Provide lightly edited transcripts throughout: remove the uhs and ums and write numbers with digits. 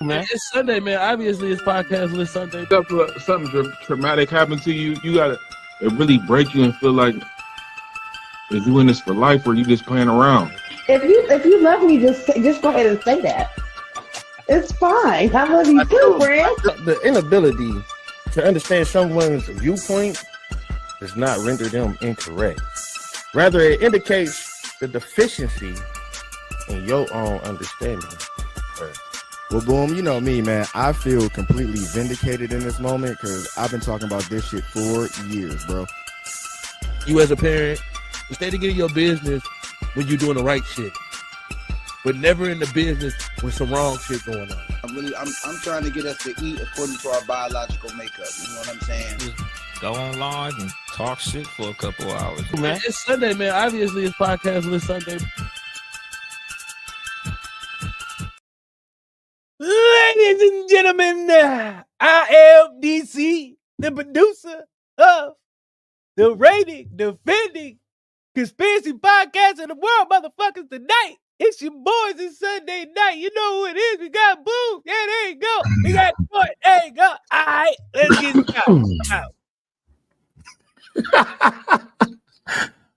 Man, it's Sunday, man. Obviously, it's podcast list Sunday. Something traumatic happened to you. You gotta it really break you and feel like is you in this for life or you just playing around. If you love me, just go ahead and say that. It's fine. I love you too, friend. The inability to understand someone's viewpoint does not render them incorrect. Rather, it indicates the deficiency in your own understanding. Well, Boom, you know me, man. I feel completely vindicated in this moment because I've been talking about this shit for years, bro. You as a parent, instead of getting your business when you're doing the right shit, but never in the business when some wrong shit going on. I'm trying to get us to eat according to our biological makeup. You know what I'm saying? Just go on live and talk shit for a couple hours. Man, it's Sunday, man. Obviously, it's podcast list Sunday. Ladies and gentlemen, I am DC, the producer of the rated, defending conspiracy podcast in the world, motherfuckers. Tonight, it's your boys. It's Sunday night. You know who it is. We got Boom. Yeah, there you go. We got Court. There you go. All right, let's get out.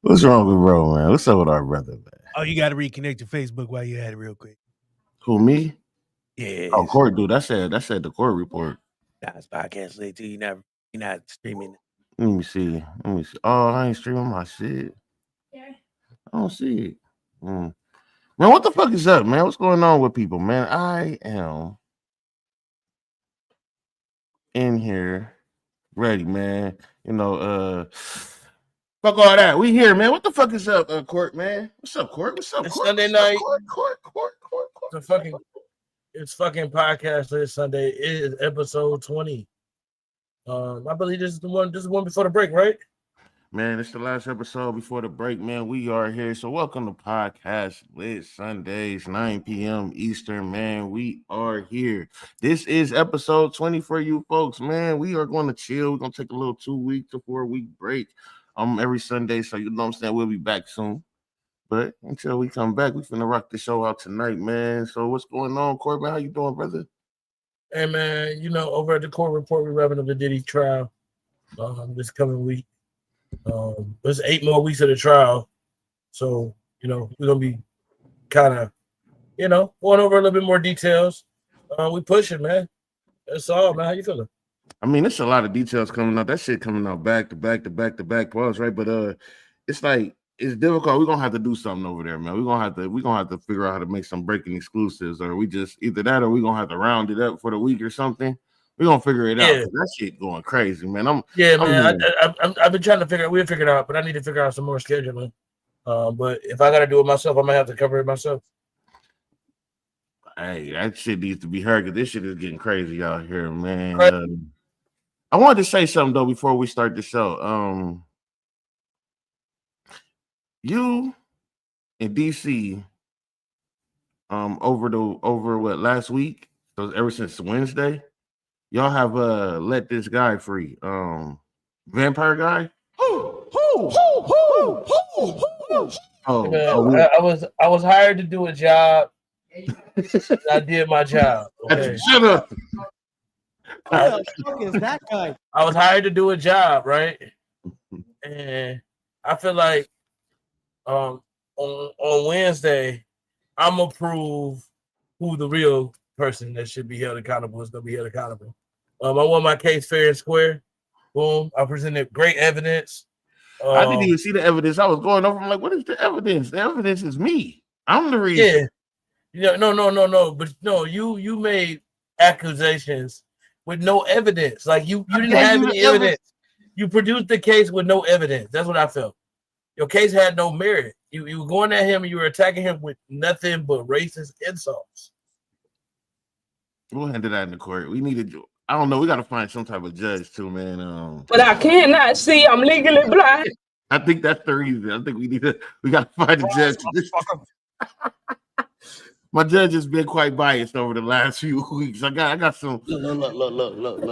What's wrong with bro, man? What's up with our brother, man? Oh, you got to reconnect to Facebook while you're at it real quick. Who, me? Yeah. Oh, Court, dude. That said the Court report. Nah, it's podcast lit too. You're not streaming. Let me see. Oh, I ain't streaming my shit. Yeah. I don't see it. Man, what the fuck is up, man? What's going on with people, man? I am in here ready, man. You know, fuck all that. We here, man. What the fuck is up, Court, man? What's up, Court? What's up, Court? Sunday night. Court. It's fucking podcast list Sunday. It is episode 20. I believe this is the one before the break, right? Man, it's the last episode before the break, man. We are here. So welcome to Podcast Lit Sundays, 9 p.m. Eastern, man. We are here. This is episode 20 for you folks, man. We are going to chill. We're going to take a little 2-week to 4-week break every Sunday. So you know what I'm saying? We'll be back soon. But until we come back, we're finna rock the show out tonight, man. So what's going on, Corbin? How you doing, brother? Hey, man, you know, over at the court report, we're wrapping up the Diddy trial this coming week. There's 8 more weeks of the trial. So, you know, we're going to be kind of, you know, going over a little bit more details. We pushing, man. That's all, man. How you feeling? I mean, there's a lot of details coming out. That shit coming out back to back pause, right? But it's like, it's difficult. We're gonna have to do something over there, man. We're gonna have to figure out how to make some breaking exclusives, or we just either that or we're gonna have to round it up for the week or something. We're gonna figure it out. That shit going crazy, man. I've been trying to figure it out, but I need to figure out some more scheduling. But if I gotta do it myself, I might have to cover it myself. Hey, that shit needs to be heard because this shit is getting crazy out here, man. I wanted to say something though before we start the show. You in DC, over what last week? So ever since Wednesday, y'all have let this guy free. Vampire guy. I was hired to do a job. I did my job. Okay? Shut up. Is that guy? I was hired to do a job, right? And I feel like on Wednesday, I'm gonna prove who the real person that should be held accountable is gonna be held accountable. I won my case fair and square. Boom! I presented great evidence. I didn't even see the evidence. I was going over. I'm like, what is the evidence? The evidence is me. I'm the reason. Yeah. No. But no, you made accusations with no evidence. Like you didn't have any evidence. You produced the case with no evidence. That's what I felt. Your case had no merit. You were going at him and you were attacking him with nothing but racist insults. We'll handle that in the court. We needed. I don't know. We got to find some type of judge too, man. But I cannot see. I'm legally blind. I think that's the reason. I think we got to find a judge. My judge has been quite biased over the last few weeks. I got some. Look.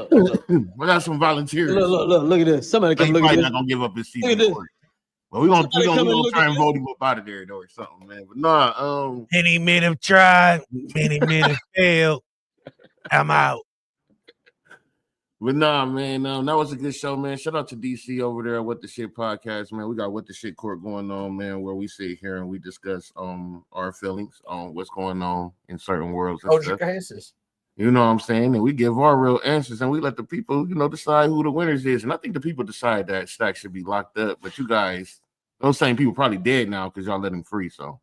I got some volunteers. Look at this. Somebody come look at this. Not gonna give up his seat in the court. But we're gonna try and vote him up out of there though, or something, man. But nah, many men have tried, many men have failed. I'm out. But nah, man, that was a good show, man. Shout out to DC over there at What the Shit podcast, man. We got What the Shit Court going on, man, where we sit here and we discuss our feelings on what's going on in certain worlds and stuff. You know what I'm saying? And we give our real answers and we let the people, decide who the winners is. And I think the people decide that Stack should be locked up. But you guys, those same people probably dead now because y'all let him free. So,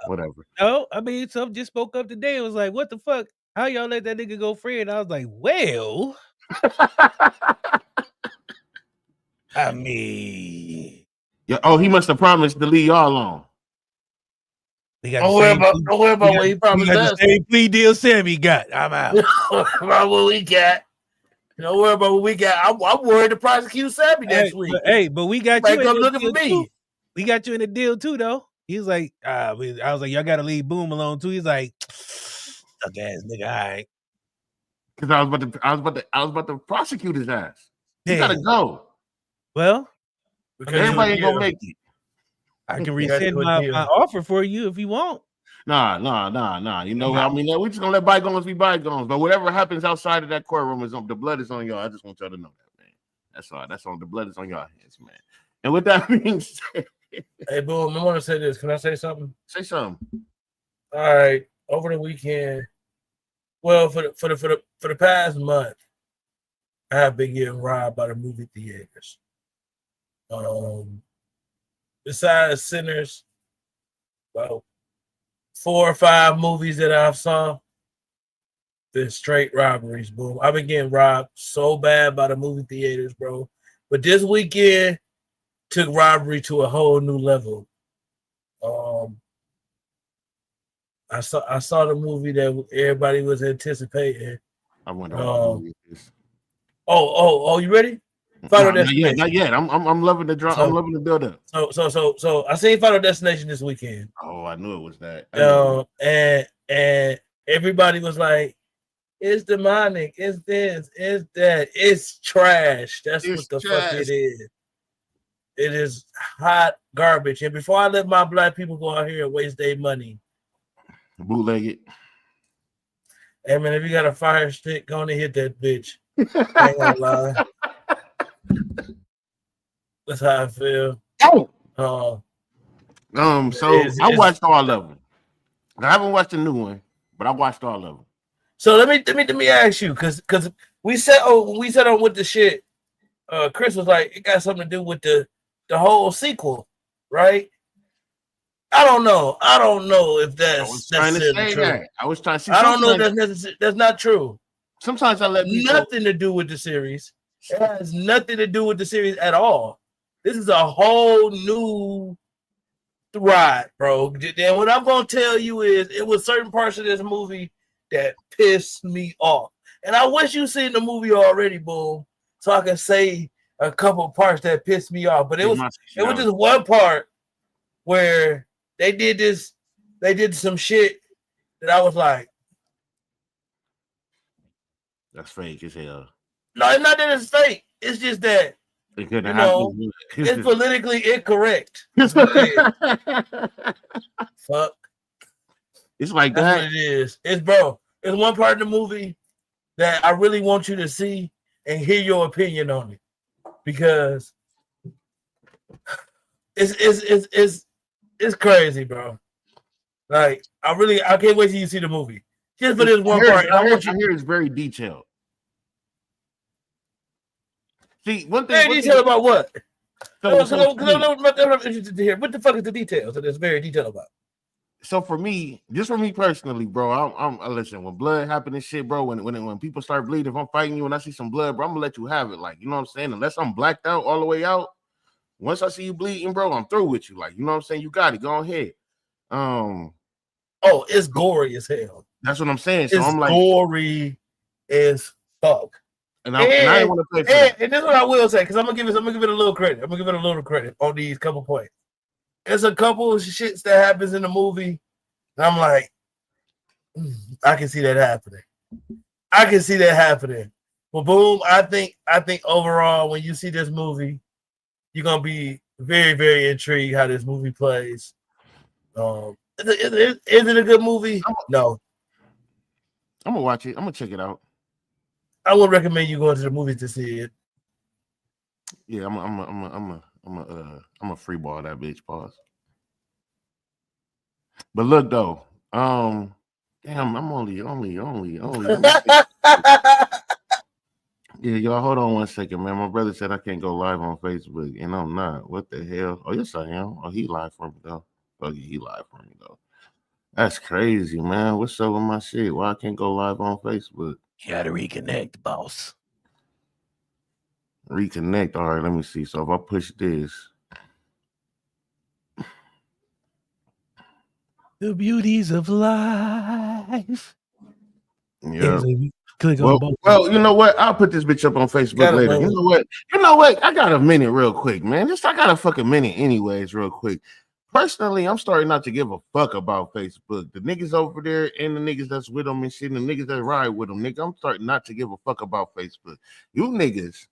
whatever. No, I mean, some just spoke up today. It was like, what the fuck? How y'all let that nigga go free? And I was like, well, I mean, Yeah. Oh, he must have promised to leave y'all alone. we got Don't worry about what he promised us. The same plea deal Sammy got. I'm out. About what we got. Don't worry about what we got. I'm worried to prosecute Sammy next week. But we got you. Come looking for me. Too. We got you in the deal too, though. He was like, I was like, y'all got to leave Boom alone too. He's like, suck ass nigga, all right. Because I was about to prosecute his ass. You gotta go. Well, because everybody ain't gonna make it. I can rescind my offer for you if you want. Nah. You know, I mean, we're just gonna let bygones be bygones. But whatever happens outside of that courtroom the blood is on y'all. I just want y'all to know that, man. That's all. That's on the blood is on y'all hands, man. And with that being said, hey, Boom, I want to say this. Can I say something? Say something. All right. Over the weekend, well, for the past month, I have been getting robbed by the movie theaters. Besides Sinners, about 4 or 5 movies that I've saw, been straight robberies, Boom. I've been getting robbed so bad by the movie theaters, bro. But this weekend took robbery to a whole new level. I saw the movie that everybody was anticipating. I wonder what the movie is. Oh, you ready? Final Destination. Not yet. I'm loving the drama. I'm loving the build up. So I seen Final Destination this weekend. Oh, I knew it was that. And everybody was like, "It's demonic. It's this. It's that. It's trash." That's what the fuck it is. It is hot garbage. And before I let my black people go out here and waste their money, bootleg it. Hey man, if you got a fire stick, go on and hit that bitch. I ain't gonna lie. That's how I feel. So I watched all of them. I haven't watched the new one, but I watched all of them. So let me ask you, because we said on with the shit. Chris was like, it got something to do with the whole sequel, right? I don't know if that's necessarily true. That. I was trying to see. I don't know if that's not true. Sometimes I let people... nothing to do with the series. It has nothing to do with the series at all. This is a whole new ride, bro. And what I'm gonna tell you is, it was certain parts of this movie that pissed me off. And I wish you seen the movie already, Boom, so I can say a couple parts that pissed me off. But it was just one part where they did some shit that I was like, that's fake as hell. No, it's not that it's fake. It's just that it's politically incorrect. Fuck. It's like that's that. what it is. It's one part of the movie that I really want you to see and hear your opinion on it, because it's crazy, bro. Like I can't wait till you see the movie. Just for this one part. I hear it's very detailed. See, one thing. Very detailed about what? I'm interested to hear. What the fuck is the details that it's very detailed about? So for me personally, bro, I'm listen. When blood happen and shit, bro, when people start bleeding, if I'm fighting you and I see some blood, bro, I'm gonna let you have it. Like, you know what I'm saying? Unless I'm blacked out all the way out, once I see you bleeding, bro, I'm through with you. Like, you know what I'm saying? You got it. Go ahead. Oh, it's gory as hell. That's what I'm saying. So it's I'm like, gory as fuck. And I didn't want to play for that. And this is what I will say, because I'm gonna give it a little credit. I'm gonna give it a little credit on these couple points. There's a couple of shits that happens in the movie, and I'm like, I can see that happening. Well, Boom, I think overall, when you see this movie, you're gonna be very, very intrigued how this movie plays. Is it a good movie? No. I'm gonna watch it. I'm gonna check it out. I would recommend you going to the movies to see it. Yeah, I'm a free ball that bitch. Pause. But look though, damn, I'm only. Yeah, y'all, hold on one second, man. My brother said I can't go live on Facebook, and I'm not. What the hell? Oh, yes, I am. Oh, he live for me though. Oh, yeah, he live for me though. That's crazy, man. What's up with my shit? Why I can't go live on Facebook? You gotta reconnect, boss. Reconnect. All right, let me see. So if I push this, The beauties of life. yeah. Click on Well, both. you know what? I'll put this bitch up on Facebook Got it, later. man. You know what? I got a minute real quick, man. I got a fucking minute anyways, real quick. Personally, I'm starting not to give a fuck about Facebook. The niggas over there and the niggas that's with them and shit, and the niggas that ride with them, nigga, I'm starting not to give a fuck about Facebook. You niggas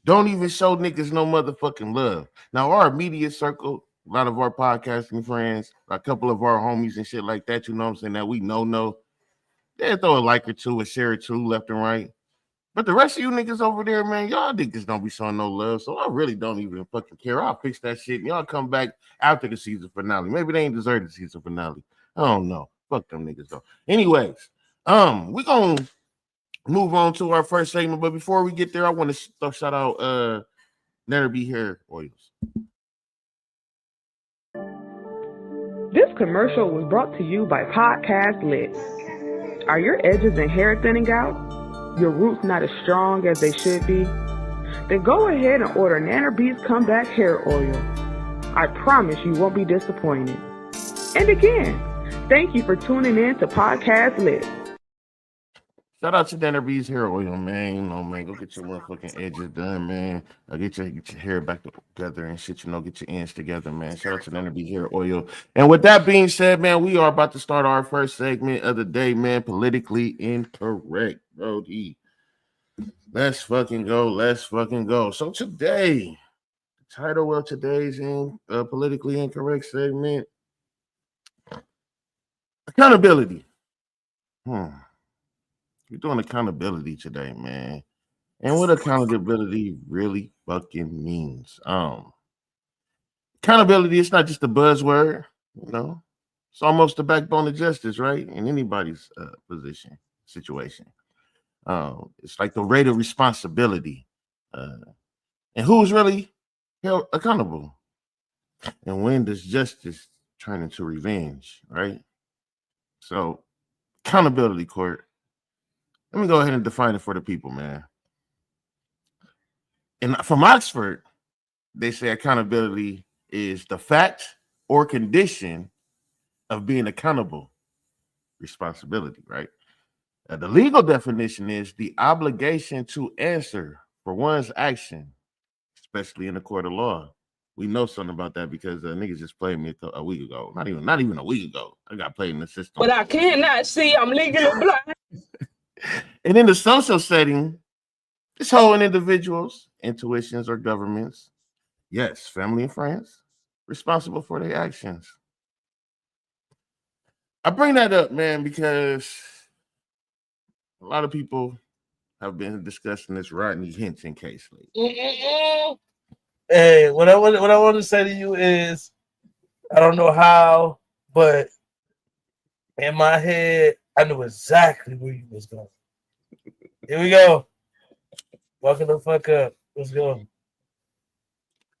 don't even show niggas no motherfucking love. Now, our immediate circle, a lot of our podcasting friends, a couple of our homies and shit like that, you know what I'm saying, that we know, they throw a like or two, a share or two left and right. But the rest of you niggas over there, man, y'all niggas don't be showing no love. So I really don't even fucking care. I'll fix that shit and y'all come back after the season finale. Maybe they ain't deserve the season finale. I don't know. Fuck them niggas though. Anyways, we gonna move on to our first segment. But before we get there, I want to shout out Never Be Hair Oils. This commercial was brought to you by Podcast Lit. Are your edges and hair thinning out? Your roots not as strong as they should be? Then go ahead and order Nana B's Comeback Hair Oil. I promise you won't be disappointed. And again, thank you for tuning in to Podcast Lit. Shout out to Nana B's Hair Oil, man. You know, man, go get your motherfucking edges done, man. Get your hair back together and shit, you know, get your ends together, man. Shout out to Nana B's Hair Oil. And with that being said, man, we are about to start our first segment of the day, man. Politically incorrect, Brody. Let's fucking go. So today, the title of today's politically incorrect segment, accountability. We're doing accountability today, man. And what accountability really fucking means. Accountability, it's not just a buzzword, you know. It's almost the backbone of justice, right? In anybody's situation. It's like the rate of responsibility. And who's really held accountable? And when does justice turn into revenge, right? So, accountability, Court. Let me go ahead and define it for the people, man. And from Oxford, they say accountability is the fact or condition of being accountable. Responsibility, right? The legal definition is the obligation to answer for one's action, especially in the court of law. We know something about that because niggas just played me a week ago. Not even a week ago. I got played in the system. But I cannot see. I'm legally blind. And in the social setting, it's holding individuals, intuitions, or governments, yes, family and friends, responsible for their actions. I bring that up, man, because a lot of people have been discussing this Rodney Hinton case lately. Hey, what I want to say to you is, I don't know how, but in my head, I knew exactly where you was going. Here we go. Walking the fuck up. Let's go.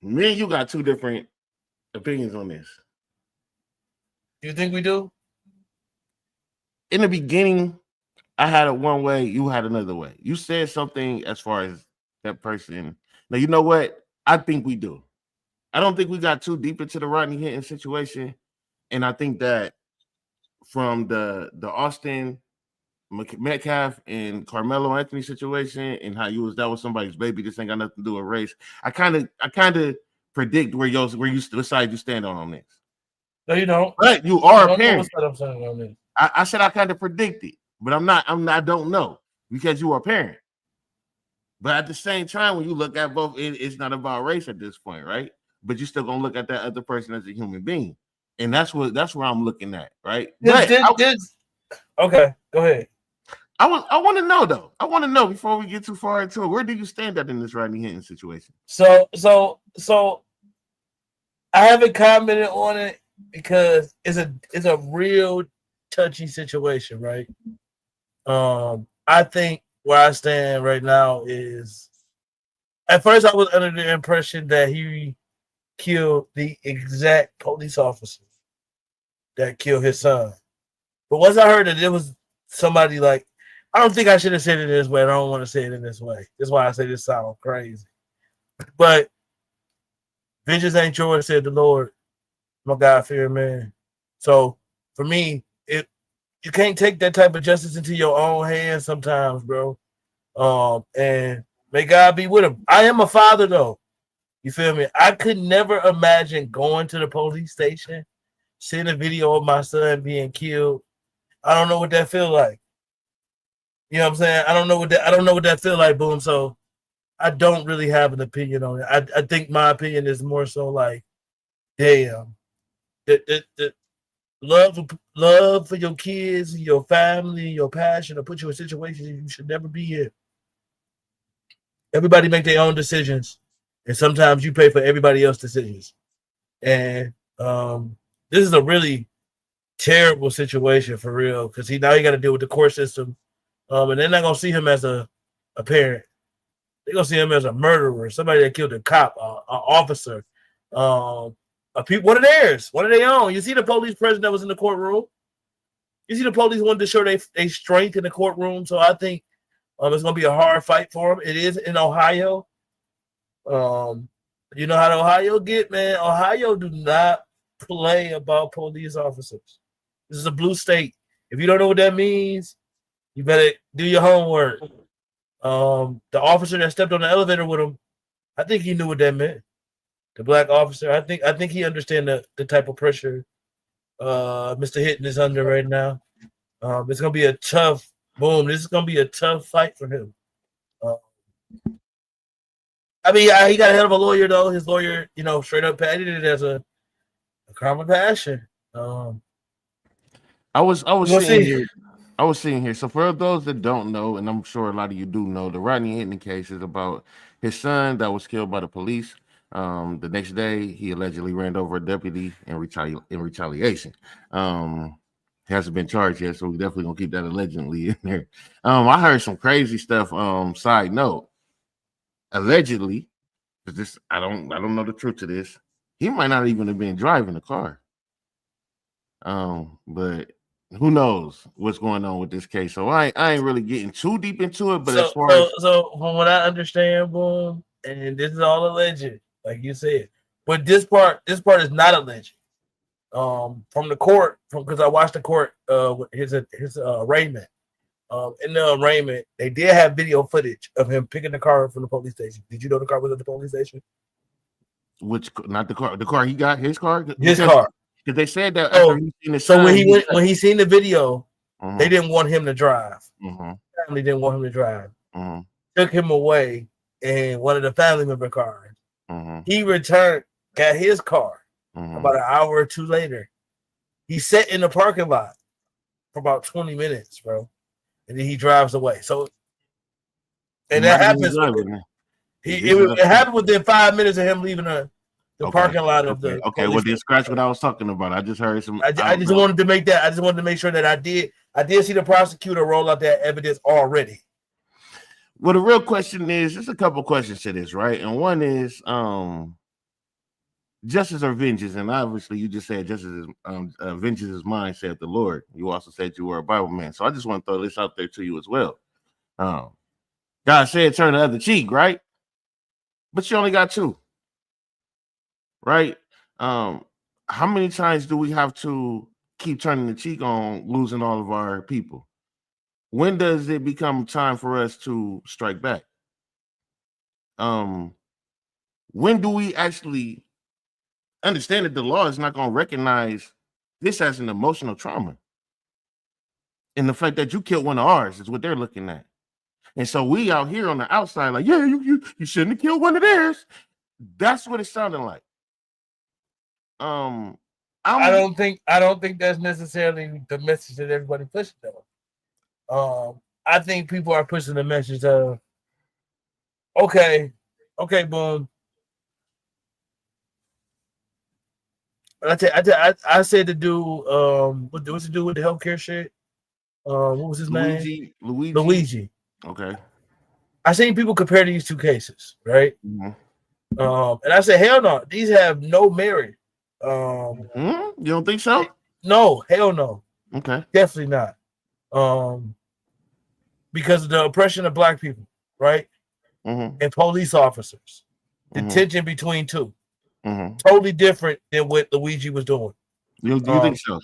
Me and you got two different opinions on this. You think we do? In the beginning, I had it one way, you had another way. You said something as far as that person. Now, you know what? I think we do. I don't think we got too deep into the Rodney Hinton situation. And I think that from the Austin Metcalf and Carmelo Anthony situation and how that was somebody's baby, this ain't got nothing to do with race. I kind of predict what side you stand on this. No, you don't. But you are a parent. I said I kind of predicted, but I don't know because you are a parent. But at the same time, when you look at both, it's not about race at this point, right? But you're still gonna look at that other person as a human being, and that's where I'm looking at, right? Okay. Go ahead. I want to know though. I want to know before we get too far into it. Where do you stand at in this Rodney Hinton situation? So I haven't commented on it because it's a real touchy situation, right? I think where I stand right now is at first I was under the impression that he killed the exact police officer that killed his son. But once I heard that it was somebody like, I don't think I should have said it this way. I don't want to say it in this way. That's why I say this sounds crazy. But vengeance ain't yours, said the Lord. My God, fear man. So for me, you can't take that type of justice into your own hands sometimes, bro. And may God be with him. I am a father though. You feel me? I could never imagine going to the police station, seeing a video of my son being killed. I don't know what that feel like. You know what I'm saying? I don't know what that feel like, boom. So I don't really have an opinion on it. I think my opinion is more so like, damn, the love for your kids, your family, your passion to put you in situations you should never be in. Everybody make their own decisions, and sometimes you pay for everybody else's decisions. And this is a really terrible situation for real because now you got to deal with the court system, and they're not gonna see him as a parent. They're gonna see him as a murderer, somebody that killed a cop, an officer, one of theirs, one of their own. You see the police president that was in the courtroom. You see the police wanted to show their strength in the courtroom. So I think it's gonna be a hard fight for him. It is in Ohio. You know how the Ohio get, man. Ohio do not play about police officers. This is a blue state. If you don't know what that means, you better do your homework. The officer that stepped on the elevator with him, I think he knew what that meant. The black officer, I think he understand the type of pressure Mr. Hinton is under right now. It's gonna be a tough boom. This is gonna be a tough fight for him. I mean, he got a hell of a lawyer though. His lawyer, straight up patted it as a crime of passion. I was We'll sitting see. here. I was sitting here. So for those that don't know, and I'm sure a lot of you do know, the Rodney Hinton case is about his son that was killed by the police. The next day, he allegedly ran over a deputy in retaliation. He hasn't been charged yet, so we definitely gonna keep that allegedly in there. I heard some crazy stuff. Side note, allegedly, because this I don't know the truth to this. He might not even have been driving the car. But who knows what's going on with this case? So I ain't really getting too deep into it. But as far as from what I understand, boom, and this is all alleged, like you said. But this part is not alleged. From the court, because I watched the court, his arraignment. In the arraignment, they did have video footage of him picking the car up from the police station. Did you know the car was at the police station? Which not the car he got, his car, car. Because they said that after he seen the son, when he seen the video, they didn't want him to drive. Family didn't want him to drive. Took him away in one of the family member cars. He returned, got his car. About an hour or two later, he sat in the parking lot for about 20 minutes, bro, and then he drives away. So, and that happens. It happened within 5 minutes of him leaving the parking lot of the. Okay, well, then scratch what I was talking about. I just heard some. I just wanted to make that. I just wanted to make sure that I did see the prosecutor roll out that evidence already. Well, the real question is, there's a couple questions to this, right? And one is, justice or vengeance? And obviously, you just said justice is vengeance is mine, said the Lord. You also said you were a Bible man, so I just want to throw this out there to you as well. God said, "Turn the other cheek," right? But you only got two. Right? How many times do we have to keep turning the cheek on losing all of our people? When does it become time for us to strike back? When do we actually understand that the law is not going to recognize this as an emotional trauma? And the fact that you killed one of ours is what they're looking at. And so we out here on the outside, like, yeah, you shouldn't have killed one of theirs. That's what it sounded like. I don't think that's necessarily the message that everybody pushes though. I think people are pushing the message of okay, boom. I said to do what's to do with the healthcare shit? What was his name? Luigi. Okay. I seen people compare these two cases, right? Mm-hmm. And I said, hell no, these have no merit. You don't think so? No, hell no. Okay. Definitely not. Because of the oppression of black people, right? Mm-hmm. And police officers. The Mm-hmm. tension between two. Mm-hmm. Totally different than what Luigi was doing. You think so?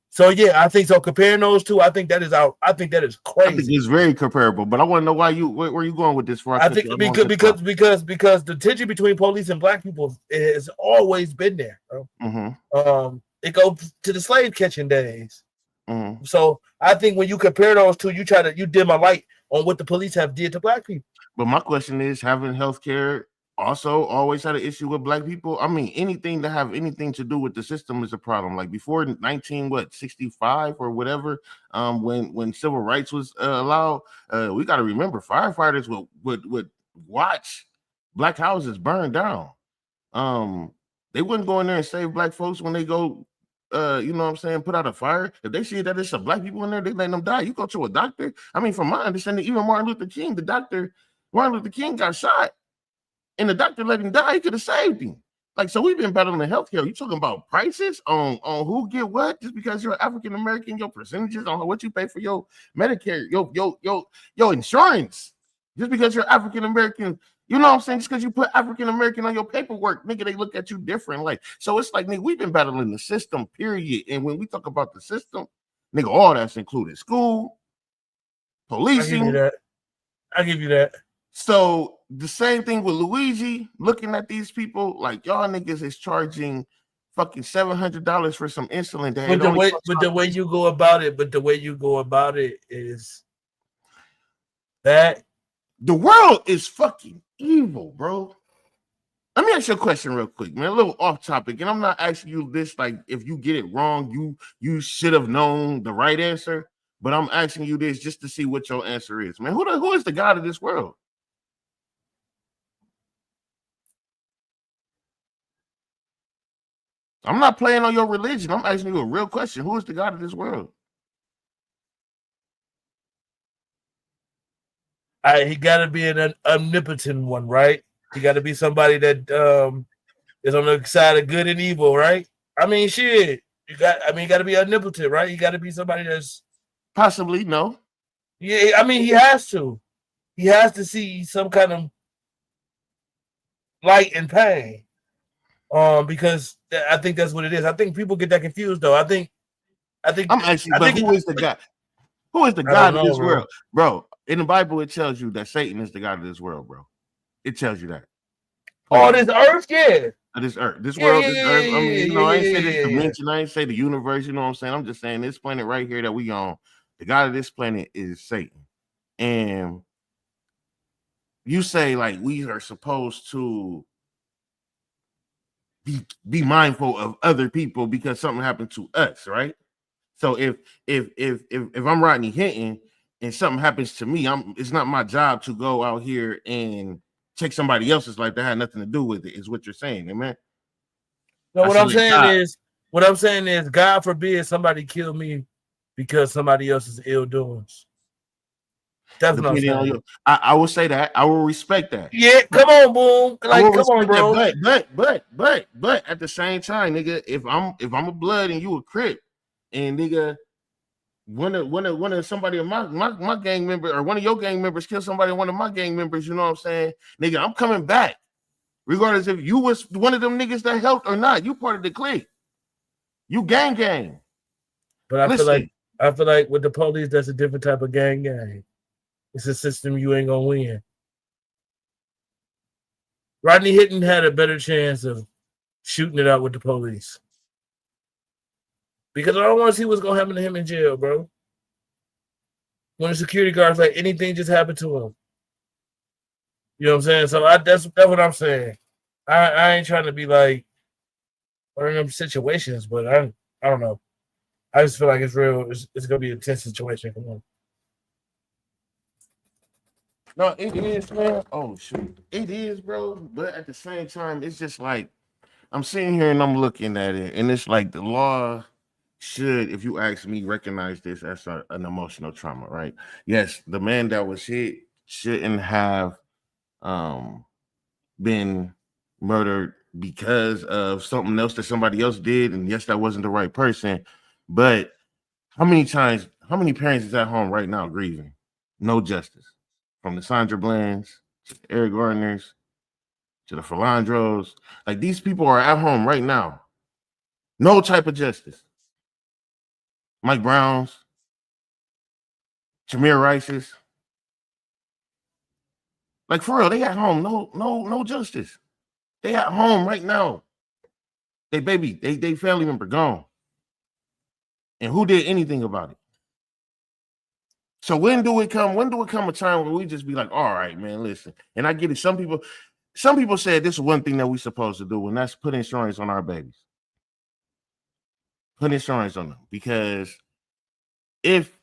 So yeah, I think so. Comparing those two, I think that is out. I think that is crazy. I think it's very comparable, but I want to know where you going with this? I think because the tension between police and black people has always been there. Bro. Mm-hmm. It goes to the slave catching days. Mm-hmm. So I think when you compare those two, you dim a light on what the police have did to black people. But my question is, having healthcare also always had an issue with black people? I mean, anything that have anything to do with the system is a problem. Like before 1965 or whatever, when civil rights was allowed, we got to remember firefighters would watch black houses burn down. They wouldn't go in there and save black folks when they go. You know what I'm saying, put out a fire. If they see that there's some black people in there, they let them die. You go to a doctor. I mean, from my understanding, even Martin Luther King got shot, and the doctor let him die. He could have saved him. Like, so we've been battling healthcare. You talking about prices on who get what just because you're African American, your percentages on what you pay for your Medicare, your insurance, just because you're African American. You know what I'm saying? Just because you put African American on your paperwork, nigga, they look at you different. Like, so it's like, nigga, we've been battling the system, period. And when we talk about the system, nigga, all that's included: school, policing. I give you that. So the same thing with Luigi, looking at these people like y'all niggas is charging fucking $700 for some insulin. But the way you go about it is that the world is fucking evil, bro. Let me ask you a question real quick, man. A little off topic, and I'm not asking you this like if you get it wrong, you should have known the right answer. But I'm asking you this just to see what your answer is, man. Who is the God of this world? I'm not playing on your religion. I'm asking you a real question. Who is the God of this world? He got to be an omnipotent one, right? He got to be somebody that is on the side of good and evil, right? I mean, shit. You got to be omnipotent, right? You got to be somebody that's possibly no. Yeah, I mean, he has to. He has to see some kind of light and pain. Because I think that's what it is. I think people get that confused, though. I think I'm asking, but who is the God? Who is the God of this world, bro? In the Bible, it tells you that Satan is the God of this world, bro. It tells you that. Oh, this earth, yeah. This earth, this world, this earth. I mean, you know, I ain't say this dimension, I ain't say the universe. You know what I'm saying? I'm just saying this planet right here that we on. The God of this planet is Satan, and you say like we are supposed to be mindful of other people because something happened to us, right? So if I'm Rodney Hinton and something happens to me, it's not my job to go out here and take somebody else's life that had nothing to do with it, is what you're saying, amen? No, what I'm saying is, God forbid somebody kill me because somebody else's ill doings. That's what I'm saying. I will say that. I will respect that. Yeah, come on, boom. Like, come on, bro. But at the same time, nigga, if I'm a blood and you a Crip, and nigga, one of somebody of my gang member or one of your gang members kill somebody, one of my gang members, you know what I'm saying? Nigga, I'm coming back. Regardless if you was one of them niggas that helped or not, you part of the clique. You gang. But I feel like with the police, that's a different type of gang. It's a system you ain't gonna win. Rodney Hinton had a better chance of shooting it out with the police. Because I don't want to see what's gonna happen to him in jail, bro. When the security guard's like anything just happened to him. You know what I'm saying? So that's what I'm saying. I ain't trying to be like one of them situations, but I don't know. I just feel like it's real. It's gonna be a tense situation. Come on. No, it is, man. Oh shoot, it is, bro. But at the same time, it's just like I'm sitting here and I'm looking at it, and it's like the law should, if you ask me, recognize this as an emotional trauma, right? Yes, the man that was hit shouldn't have um been murdered because of something else that somebody else did, and yes, that wasn't the right person. But how many parents is at home right now grieving? No justice. From the Sandra Blands to the Eric Gardners to the Philandros. Like these people are at home right now. No type of justice. Mike Brown's, Tamir Rice's. Like for real, they at home. No justice. They at home right now. They family member gone. And who did anything about it? So when do it come a time where we just be like, all right, man, listen. And I get it. Some people said this is one thing that we supposed to do, and that's put insurance on our babies. Put insurance on them. Because if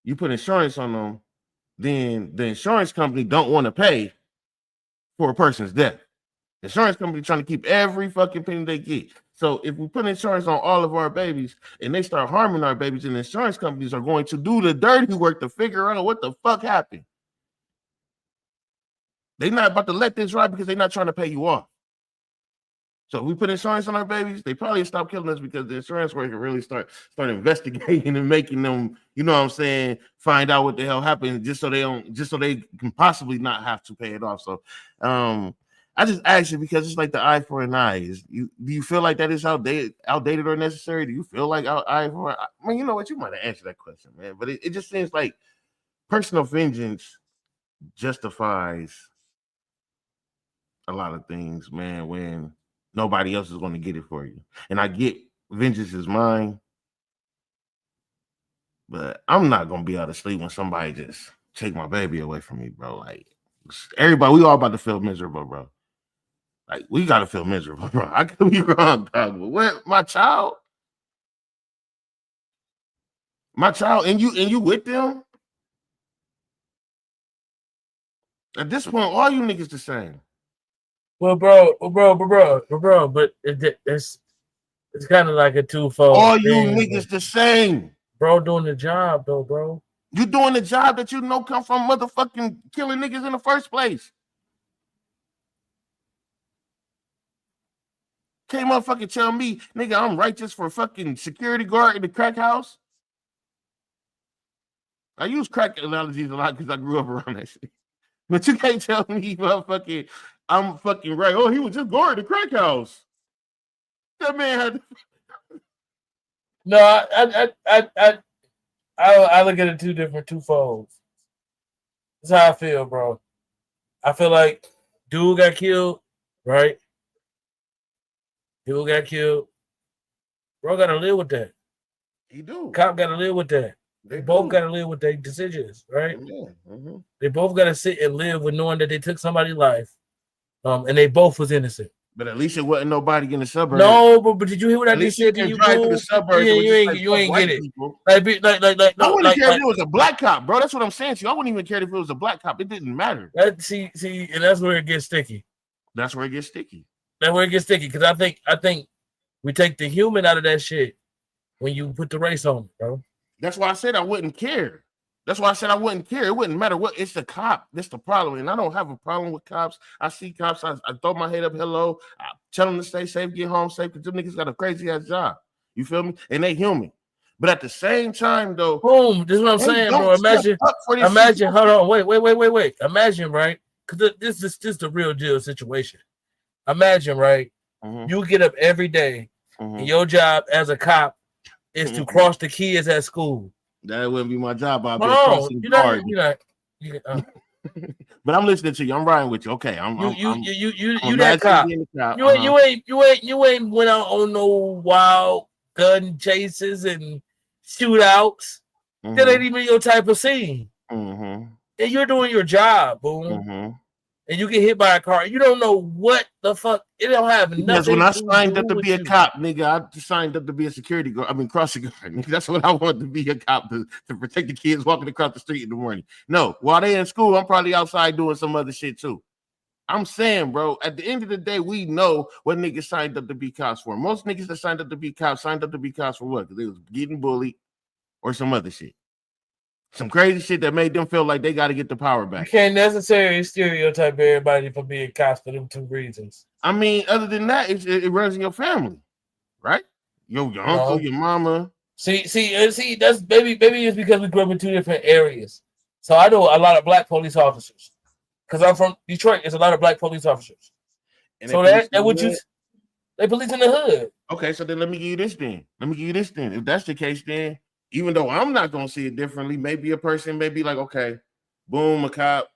you put insurance on them, then the insurance company don't want to pay for a person's death. The insurance company trying to keep every fucking penny they get. So if we put insurance on all of our babies and they start harming our babies, and the insurance companies are going to do the dirty work to figure out what the fuck happened. They're not about to let this ride because they're not trying to pay you off. So if we put insurance on our babies, they probably stop killing us because the insurance worker really start investigating and making them, you know what I'm saying, find out what the hell happened just so they can possibly not have to pay it off. So I just asked you because it's like the eye for an eye. Do you feel like that is outdated or necessary? Do you feel like eye for an eye? I mean, you know what? You might have answered that question, man. But it just seems like personal vengeance justifies a lot of things, man, when nobody else is going to get it for you. And I get vengeance is mine, but I'm not going to be able to sleep when somebody just take my baby away from me, bro. Like, everybody, we all about to feel miserable, bro. Like, we got to feel miserable, bro. I could be wrong, dog, but what, my child, and you with them? At this point, all you niggas the same. Well, bro, but it's kind of like a twofold. All you thing, niggas the same. Bro doing the job, though, bro. You doing the job that you know come from motherfucking killing niggas in the first place. Can't motherfucking tell me, nigga, I'm righteous for fucking security guard in the crack house. I use crack analogies a lot because I grew up around that shit. But you can't tell me, motherfucking, I'm fucking right. Oh, he was just guarding the crack house. That man had. No, I look at it two folds. That's how I feel, bro. I feel like dude got killed, right? Dude got killed. Bro got to live with that. He do. Cop got to live with that. They both got to live with their decisions, right? Yeah. Mm-hmm. They both got to sit and live with knowing that they took somebody's life, and they both was innocent. But at least it wasn't nobody in the suburbs. No, but did you hear what I just said to you, drive through the suburbs. You ain't get it. People. I wouldn't care if it was a black cop, bro. That's what I'm saying to you. I wouldn't even care if it was a black cop. It didn't matter. See, and that's where it gets sticky. That's where it gets sticky. Because I think we take the human out of that shit when you put the race on it, bro. That's why I said I wouldn't care. It wouldn't matter what. It's the cop. That's the problem. And I don't have a problem with cops. I see cops. I throw my head up. Hello. I tell them to stay safe, get home safe, because them niggas got a crazy ass job. You feel me? And they human. But at the same time, though, boom. This is what I'm saying, bro. Imagine. Hold on. Wait. Imagine, right? Because this is the real deal situation. Imagine, right? Mm-hmm. You get up every day, and your job as a cop is to cross the kids at school. That wouldn't be my job. I'd be crossing the guard. But I'm listening to you. I'm riding with you. Okay, you that cop. You ain't went out on no wild gun chases and shootouts. That ain't even your type of scene. And you're doing your job, boom. and you get hit by a car, you don't know what the fuck. It don't have Because when nothing I to signed do up to with be a you. cop, nigga, I just signed up to be a security guard. I mean, crossing guard. Nigga, that's what I wanted to be, a cop, to protect the kids walking across the street in the morning. No, while they in school, I'm probably outside doing some other shit too. I'm saying, bro, at the end of the day, we know what niggas signed up to be cops for. Most niggas that signed up to be cops for what? Because they was getting bullied or some other shit. Some crazy shit that made them feel like they got to get the power You back. can't necessarily stereotype everybody for being cops for them two reasons. I mean, other than that, it runs in your family, right? Your uncle, your mama. See, that's maybe it's because we grew up in two different areas. So I know a lot of black police officers. Because I'm from Detroit, there's a lot of black police officers. And so that would you they police in the hood. Okay, so then let me give you this then. If that's the case, then even though I'm not gonna see it differently, maybe a person may be like, okay, boom, a cop,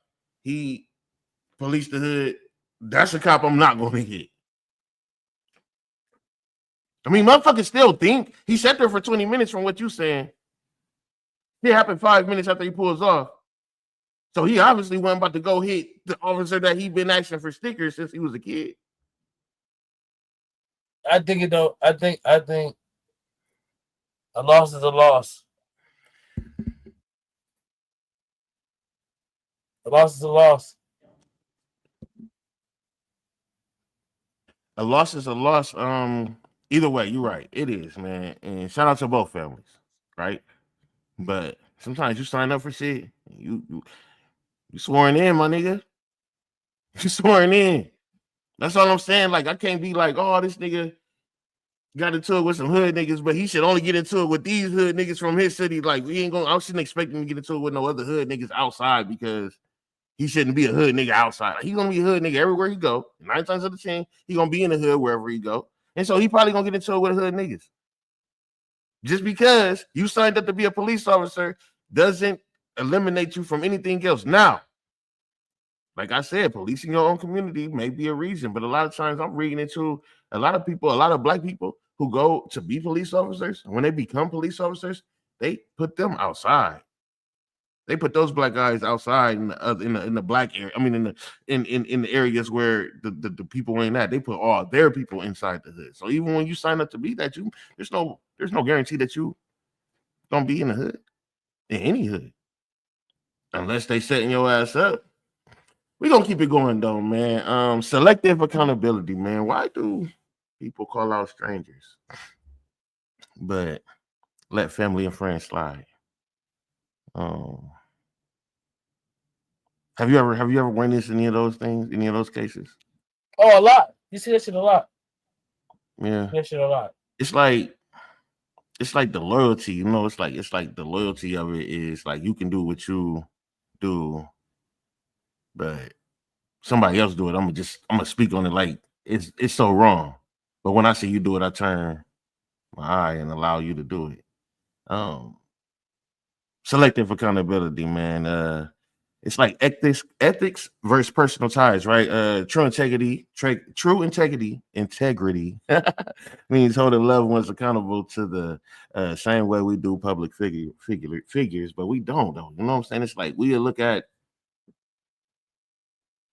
he policed the hood. That's a cop I'm not gonna hit. I mean, motherfuckers still think he sat there for 20 minutes from what you saying. It happened 5 minutes after he pulls off. So he obviously wasn't about to go hit the officer that he been asking for stickers since he was a kid. I think it don't. I think a loss is a loss. A loss is a loss. A loss is a loss. Either way, you're right. It is, man. And shout out to both families, right? But sometimes you sign up for shit. You sworn in, my nigga. You sworn in. That's all I'm saying. Like, I can't be like, oh, this nigga got into it with some hood niggas, but he should only get into it with these hood niggas from his city. Like, I shouldn't expect him to get into it with no other hood niggas outside because he shouldn't be a hood nigga outside. He's gonna be a hood nigga everywhere he go. 9 times out of 10, he gonna be in the hood wherever he go. And so he probably gonna get into it with hood niggas. Just because you signed up to be a police officer doesn't eliminate you from anything else. Now, like I said, policing your own community may be a reason, but a lot of times I'm reading into a lot of people, a lot of black people who go to be police officers. When they become police officers, they put them outside. They put those black guys outside in the black area. I mean, in the areas where the people ain't at. They put all their people inside the hood. So even when you sign up to be that, there's no guarantee that you gonna be in the hood, in any hood, unless they setting your ass up. We gonna keep it going though, man. Selective accountability, man. Why do people call out strangers, but let family and friends slide? Have you ever witnessed any of those things, any of those cases? Oh, a lot. You see that shit a lot. Yeah, that shit a lot. It's like the loyalty, you know. It's like the loyalty of it is like you can do what you do, but somebody else do it. I'm gonna speak on it like it's so wrong. But when I see you do it, I turn my eye and allow you to do it. Selective accountability, man. It's like ethics versus personal ties, right? True integrity means holding loved ones accountable to the same way we do public figures, but we don't though. You know what I'm saying? It's like we look at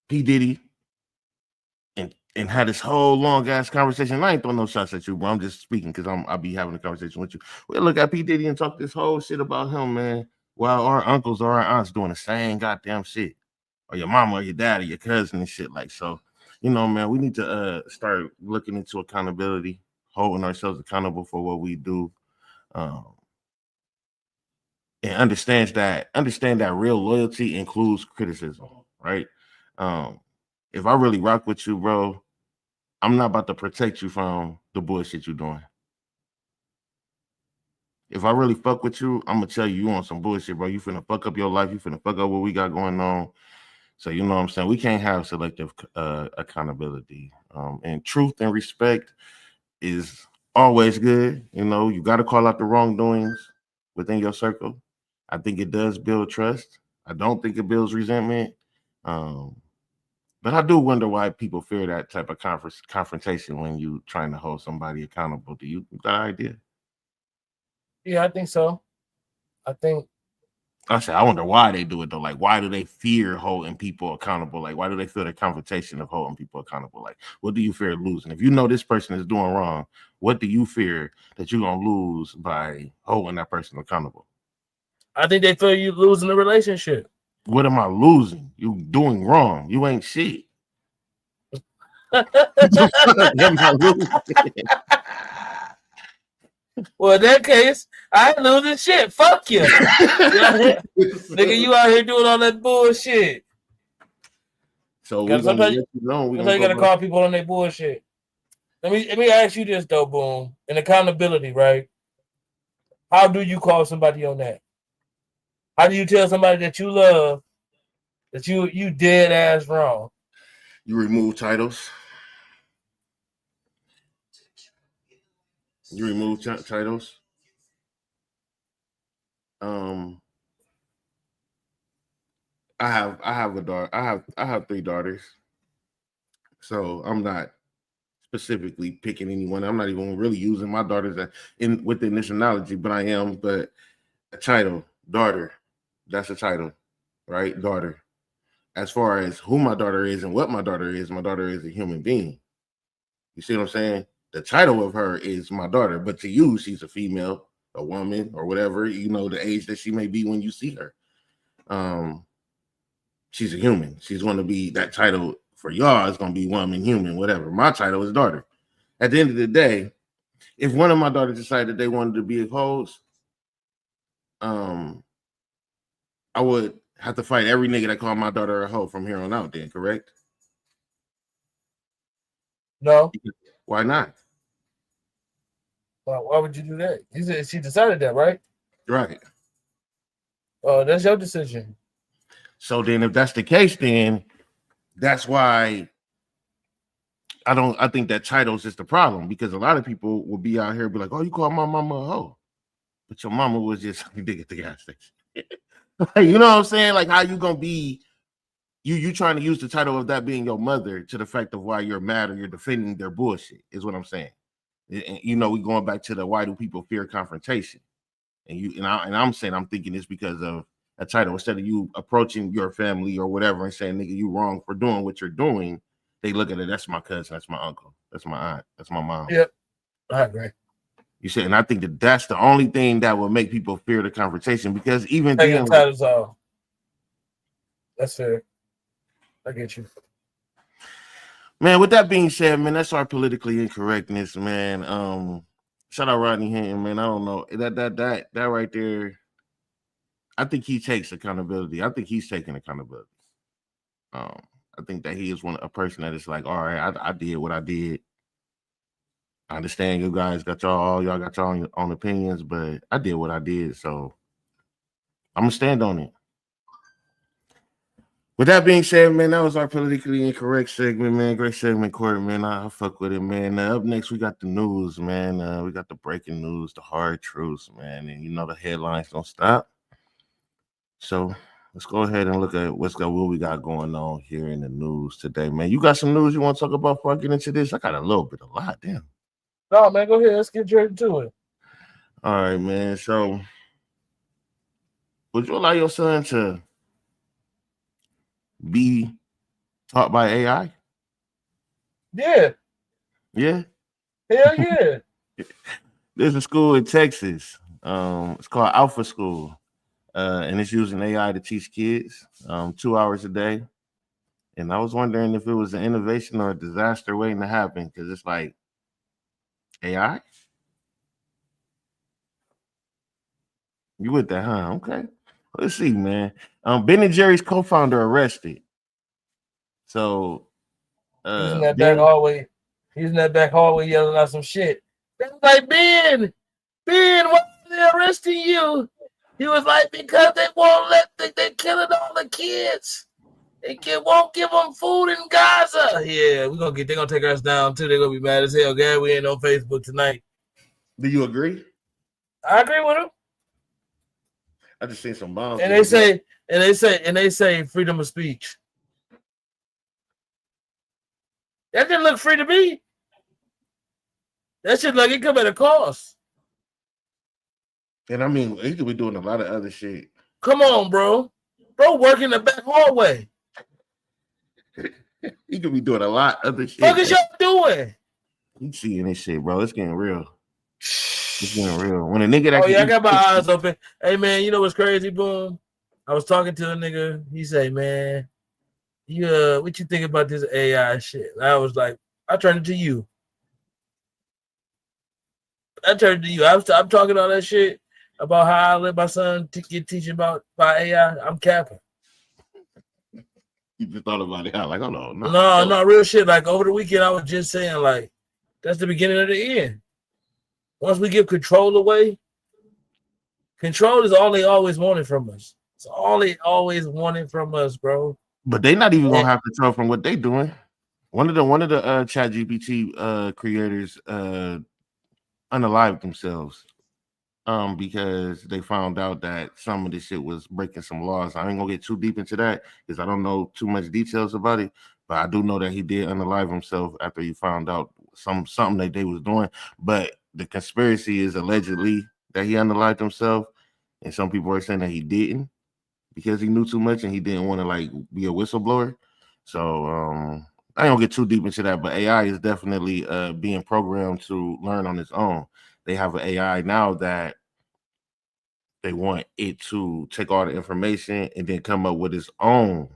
P. Diddy and had this whole long ass conversation. I ain't throwing no shots at you, bro. I'm just speaking because I'll be having a conversation with you. We'll look at P. Diddy and talk this whole shit about him, man, while our uncles or our aunts doing the same goddamn shit. Or your mama or your dad or your cousin and shit. Like, so, you know, man, we need to start looking into accountability, holding ourselves accountable for what we do. And understand that real loyalty includes criticism, right? If I really rock with you, bro, I'm not about to protect you from the bullshit you're doing. If I really fuck with you, I'm gonna tell you on some bullshit, bro. You finna fuck up your life. You finna fuck up what we got going on. So you know what I'm saying? We can't have selective accountability. And truth and respect is always good. You know, you got to call out the wrongdoings within your circle. I think it does build trust. I don't think it builds resentment. But I do wonder why people fear that type of confrontation when you trying to hold somebody accountable. You got an idea? Yeah, I think so. I think I said, I wonder why they do it though. Like, why do they fear holding people accountable? Like, why do they feel the confrontation of holding people accountable? Like, what do you fear losing? If you know this person is doing wrong, what do you fear that you're gonna lose by holding that person accountable? I think they feel you losing the relationship. What am I losing? You doing wrong. You ain't shit. What am I losing? Well, in that case, I ain't losing shit. Fuck you. Nigga, you out here doing all that bullshit. So we're gonna let you know. That's how you gotta call people on their bullshit. Let me ask you this though, Boom. In accountability, right? How do you call somebody on that? How do you tell somebody that you love that you dead ass wrong? You remove titles. You remove titles. I have a daughter. I have 3 daughters. So I'm not specifically picking anyone. I'm not even really using my daughters within this analogy, but I am. But a title, daughter, that's a title, right? Daughter. As far as who my daughter is and what my daughter is a human being. You see what I'm saying? The title of her is my daughter, but to you, she's a female, a woman, or whatever, you know, the age that she may be when you see her. She's a human. She's going to be, that title for y'all is going to be woman, human, whatever. My title is daughter. At the end of the day, if one of my daughters decided they wanted to be a host, I would have to fight every nigga that called my daughter a hoe from here on out then, correct? No. Why not? Why would you do that? You said she decided that, right? Right. Oh, that's your decision. So then if that's the case, then that's why I think that title's just the problem, because a lot of people will be out here and be like, oh, you call my mama a hoe. But your mama was just dig at the gas station. You know what I'm saying? Like, how you gonna be you trying to use the title of that being your mother to the fact of why you're mad or you're defending their bullshit is what I'm saying. And, you know, we going back to the why do people fear confrontation? And I'm saying I'm thinking it's because of a title. Instead of you approaching your family or whatever and saying, nigga, you wrong for doing what you're doing, they look at it, that's my cousin, that's my uncle, that's my aunt, that's my mom. Yep, I agree. You said, and I think that that's the only thing that will make people fear the confrontation, because even then, titles off. That's fair. I get you. Man, with that being said, man, that's our politically incorrectness, man. Shout out Rodney Hinton, man. I don't know. That right there, I think he takes accountability. I think he's taking accountability. I think that he is a person that is like, all right, I did what I did. I understand you guys got y'all got your own opinions, but I did what I did, so I'm gonna stand on it. With that being said, man, that was our politically incorrect segment, man. Great segment, Court, man. I fuck with it, man. Up next, we got the news, man. We got the breaking news, the hard truths, man. And you know the headlines don't stop. So let's go ahead and look at what we got going on here in the news today, man. You got some news you want to talk about before I get into this? I got a lot, damn. No, man, go ahead. Let's get straight into it. All right, man. So would you allow your son to be taught by AI? Yeah. Yeah? Hell yeah. There's a school in Texas. It's called Alpha School. And it's using AI to teach kids 2 hours a day. And I was wondering if it was an innovation or a disaster waiting to happen, because it's like, AI? You with that, huh? Okay. Let's see, man. Ben & Jerry's co-founder arrested. So He's in that back hallway. He's in that back hallway yelling out some shit. They was like, Ben, why are they arresting you? He was like, because they won't they're killing all the kids. They won't give them food in Gaza. Yeah, they're gonna take us down too. They're gonna be mad as hell. Gary, we ain't on Facebook tonight. Do you agree? I agree with him. I just seen some bombs. And they say freedom of speech. That didn't look free to me. That shit like it come at a cost. And I mean, he could be doing a lot of other shit. Come on, bro. Bro, work in the back hallway. He could be doing a lot of other shit. What is y'all doing? You seeing this shit, bro? It's getting real. It's getting real. When a nigga that Oh yeah, I got my eyes open. Hey man, you know what's crazy, boom? I was talking to a nigga. He say, man, you what you think about this AI shit? And I was like, I turned it to you. I'm talking all that shit about how I let my son get teaching about AI. I'm capping. You just thought about it. I'm like, hold on, No, real shit. Like over the weekend, I was just saying, like, that's the beginning of the end. Once we give control away, control is all they always wanted from us. It's all they always wanted from us, bro. But they not even gonna have control from what they doing. One of the Chat GPT creators unalived themselves because they found out that some of this shit was breaking some laws. I ain't gonna get too deep into that because I don't know too much details about it, but I do know that he did unalive himself after he found out something that they was doing. But the conspiracy is allegedly that he unalived himself, and some people are saying that he didn't because he knew too much and he didn't want to like be a whistleblower. So I don't get too deep into that, but AI is definitely being programmed to learn on its own. They have an AI now that they want it to take all the information and then come up with its own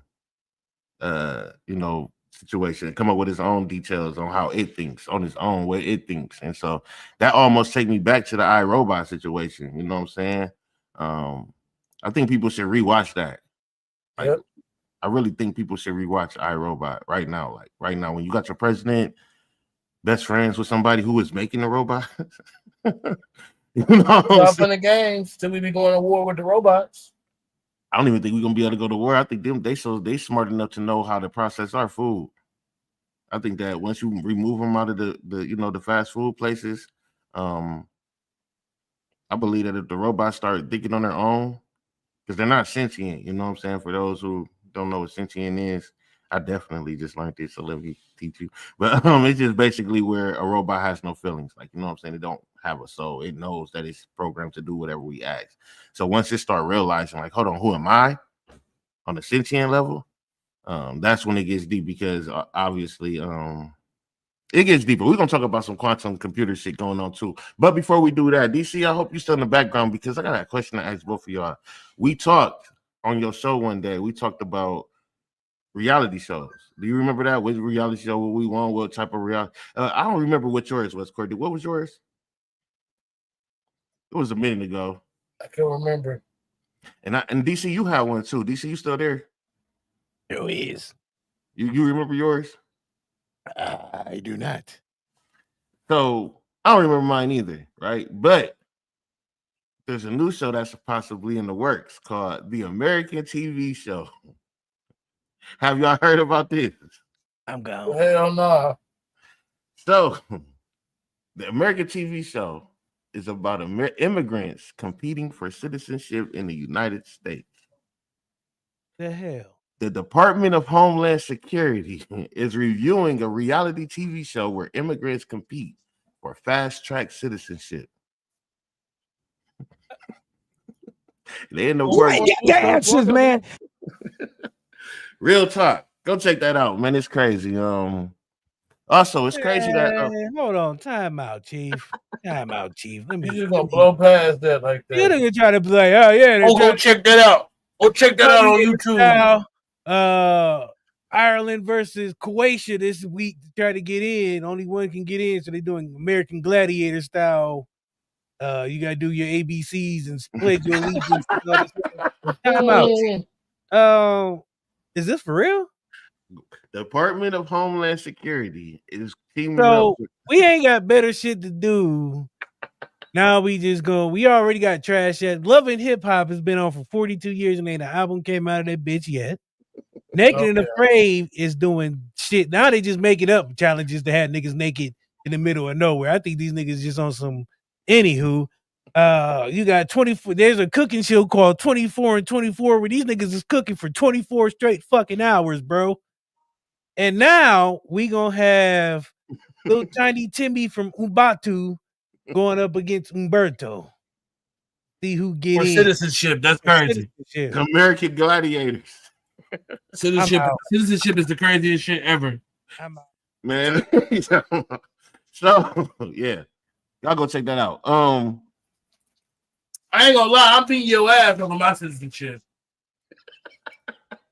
situation, come up with its own details on how it thinks, on its own way it thinks. And so that almost take me back to the iRobot situation. You know what I'm saying? I think people should rewatch that. Like, yep. I really think people should rewatch iRobot right now. Like right now, when you got your president best friends with somebody who is making a robot. You know, stop in the games till we be going to war with the robots. I don't even think we're gonna be able to go to war. I think they smart enough to know how to process our food. I think that once you remove them out of the fast food places, I believe that if the robots start thinking on their own, because they're not sentient, you know what I'm saying? For those who don't know what sentient is, I definitely just learned this, so let me teach you. But it's just basically where a robot has no feelings. Like, you know what I'm saying? It don't have a soul. It knows that it's programmed to do whatever we ask. So once it start realizing, like, hold on, who am I on the sentient level? That's when it gets deep because obviously it gets deeper. We're gonna talk about some quantum computer shit going on too. But before we do that, DC, I hope you're still in the background because I got a question to ask both of y'all. We talked on your show one day. We talked about reality shows. Do you remember that? Which reality show we want? What type of reality? I don't remember what yours was, Courtney. What was yours? It was a minute ago. I can remember. And DC, you had one too. DC, you still there? There is. You remember yours? I do not. So I don't remember mine either, right? But there's a new show that's possibly in the works called The American TV Show. Have y'all heard about this? I'm gone. Hell no. So, the American TV show is about immigrants competing for citizenship in the United States. The hell? The Department of Homeland Security is reviewing a reality TV show where immigrants compete for fast-track citizenship. They in the work. Get the answers, man. Real talk. Go check that out, man. It's crazy. Also, it's crazy that hold on, time out, Chief. Time out, Chief. Let me. You just gonna blow past that like that. You're gonna try to be like, oh yeah. Oh, go check that out. Go check that out on YouTube. Ireland versus Croatia this week to try to get in. Only one can get in, so they're doing American Gladiator style. You gotta do your ABCs and pledge your allegiance. Time out. Is this for real? Department of Homeland Security is teaming So up. we ain't got better shit to do. Now we already got trash yet. Love and Hip Hop has been on for 42 years and ain't an album came out of that bitch yet. Naked and Afraid is doing shit. Now they just making up challenges to have niggas naked in the middle of nowhere. I think these niggas just on some anywho. You got 24. There's a cooking show called 24 and 24 where these niggas is cooking for 24 straight fucking hours, bro. And now we gonna have little tiny Timmy from Ubatu going up against Umberto. See who get For in. citizenship, that's crazy. Citizenship. American gladiators. Citizenship is the craziest shit ever. I'm out. Man. So yeah. Y'all go check that out. I ain't gonna lie, I'm beating your ass over my citizenship.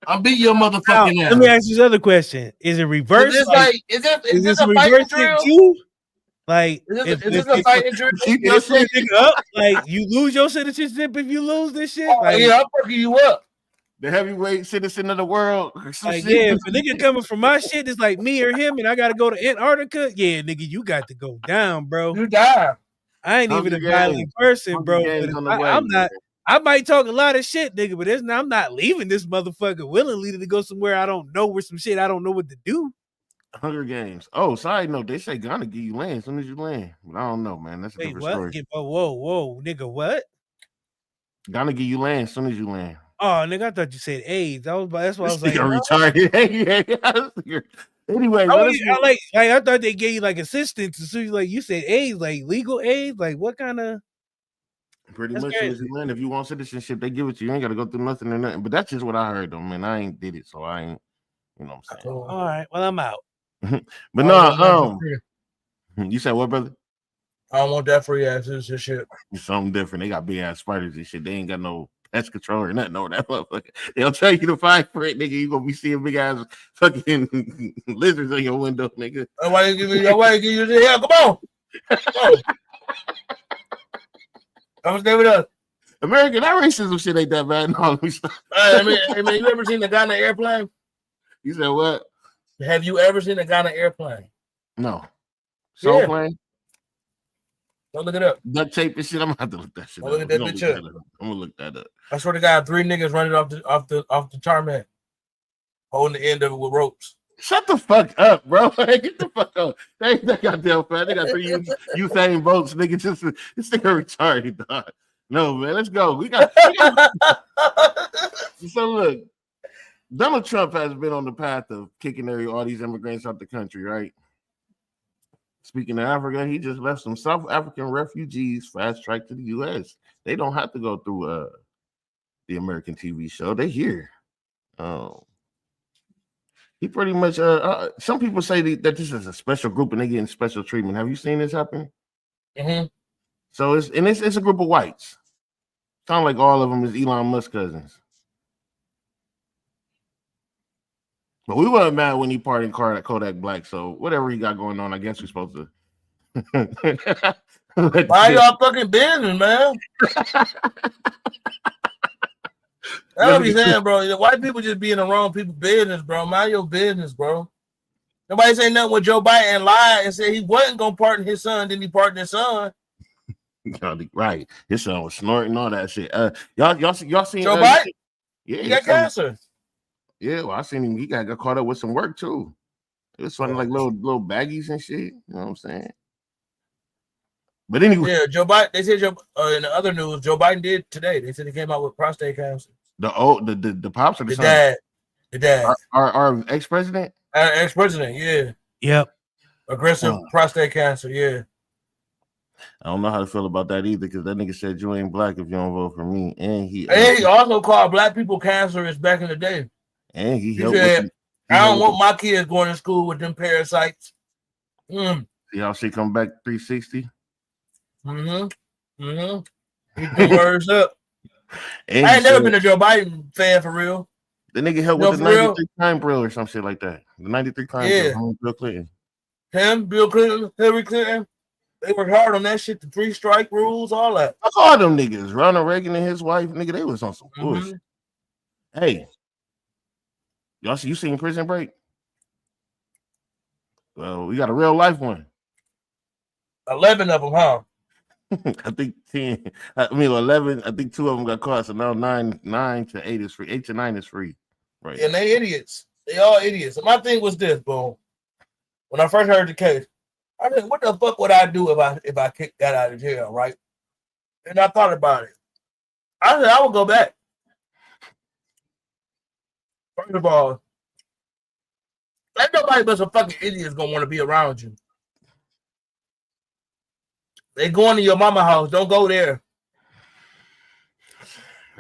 I'm beating your motherfucking Now, ass. let me ask you this other question: is it reverse? Is Is this this a fighting reverse drill? it too? Like, Is this a fighting drill? Keep if your you put a shit. nigga up, like you lose your citizenship if you lose this shit. Oh, Like, yeah, I'm fucking you up. The heavyweight citizen of the world. like yeah, if a nigga coming from my shit, it's like me or him, and I gotta go to Antarctica. Yeah, nigga, you got to go down, bro. You die. I ain't even a violent person, bro. But if I'm not, I might talk a lot of shit, nigga. But I'm not leaving this motherfucker willingly to go somewhere I don't know where some shit I don't know what to do. Hunger Games. Oh, side note, they say Ghana give you land as soon as you land. But I don't know, man. That's a different story. Whoa, nigga, what? Ghana give you land as soon as you land. Oh, nigga, I thought you said AIDS. That's why I was like, retarded. Anyway, I thought they gave you like assistance. So you said AIDS, like legal AIDS, like what kind of? Pretty much, as you land, if you want citizenship, they give it to you. You ain't got to go through nothing or nothing. But that's just what I heard, though, man. I ain't did it, so I ain't. You know what I'm saying? All right, well, I'm out. But no, you said what, brother? I don't want that free ass citizenship. It's something different. They got big ass spiders and shit. They ain't got no pest control or nothing over that motherfucker. They'll tell you to fight for it, nigga. You gonna be seeing big ass fucking lizards on your window, nigga. Why you give you the hell? Come on. Come stay with us. American, that racism shit ain't that bad. No, let me stop. I mean, you ever seen a guy in an airplane? You said what? Have you ever seen a guy in an airplane? No. Soul Yeah. plane? Don't look it up. Duct tape and shit. I'm gonna have to look that shit up. Look at that bitch up. I'm gonna look that up. I swear to God, 3 niggas running off the tarmac, holding the end of it with ropes. Shut the fuck up, bro. Get the fuck up. They ain't that goddamn fat. They got 3 Usain Bolts, nigga. Just this nigga retarded, dog. No, man, let's go. We got So look, Donald Trump has been on the path of kicking all these immigrants out the country, right? Speaking of Africa, he just left some South African refugees fast track to the U.S. They don't have to go through the American TV show. They here. He pretty much some people say that this is a special group and they getting special treatment. Have you seen this happen? Mm-hmm. So it's a group of whites. Sound like all of them is Elon Musk cousins. But we weren't mad when he parted Kodak Black. So whatever he got going on, I guess we're supposed to. Why y'all fucking business, man? That's what I'm saying, bro. White people just be in the wrong people's business, bro. Mind your business, bro. Nobody say nothing when Joe Biden lied and said he wasn't gonna pardon his son. Then he pardoned his son. Right, his son was snorting all that shit. Y'all seen Joe Biden? Yeah, he got cancer. Yeah, well, I seen him. He got caught up with some work too. It was funny, like little baggies and shit. You know what I'm saying? But anyway, yeah, Joe Biden. They said in the other news, Joe Biden did today. They said he came out with prostate cancer. The pops or the son? Dad. The dad. Our ex-president? Ex-president, yeah. Yep. Aggressive prostate cancer, yeah. I don't know how to feel about that either, because that nigga said you ain't black if you don't vote for me. And he also called black people cancerous back in the day. And he said, I don't want my kids going to school with them parasites. See how she come back 360? He put words up. And I ain't never been a Joe Biden fan for real. The nigga helped with the 93 crime bill or some shit like that. The 93 crime bill. Bill Clinton. Him, Bill Clinton, Hillary Clinton. They worked hard on that shit, the 3 strike rules, all that. Fuck all them niggas. Ronald Reagan and his wife, nigga, they was on some bullshit. Hey, you seen Prison Break? Well, we got a real life one. 11 of them, huh? I think 10. 11. I think 2 of them got caught. So now 9 to 8 is free. 8 to 9 is free. Right. And they idiots. They all idiots. So my thing was this, boom. When I first heard the case, I said, what the fuck would I do if I kicked that out of jail, right? And I thought about it. I said I would go back. First of all, ain't nobody but some fucking idiots gonna want to be around you. They going to your mama house. Don't go there.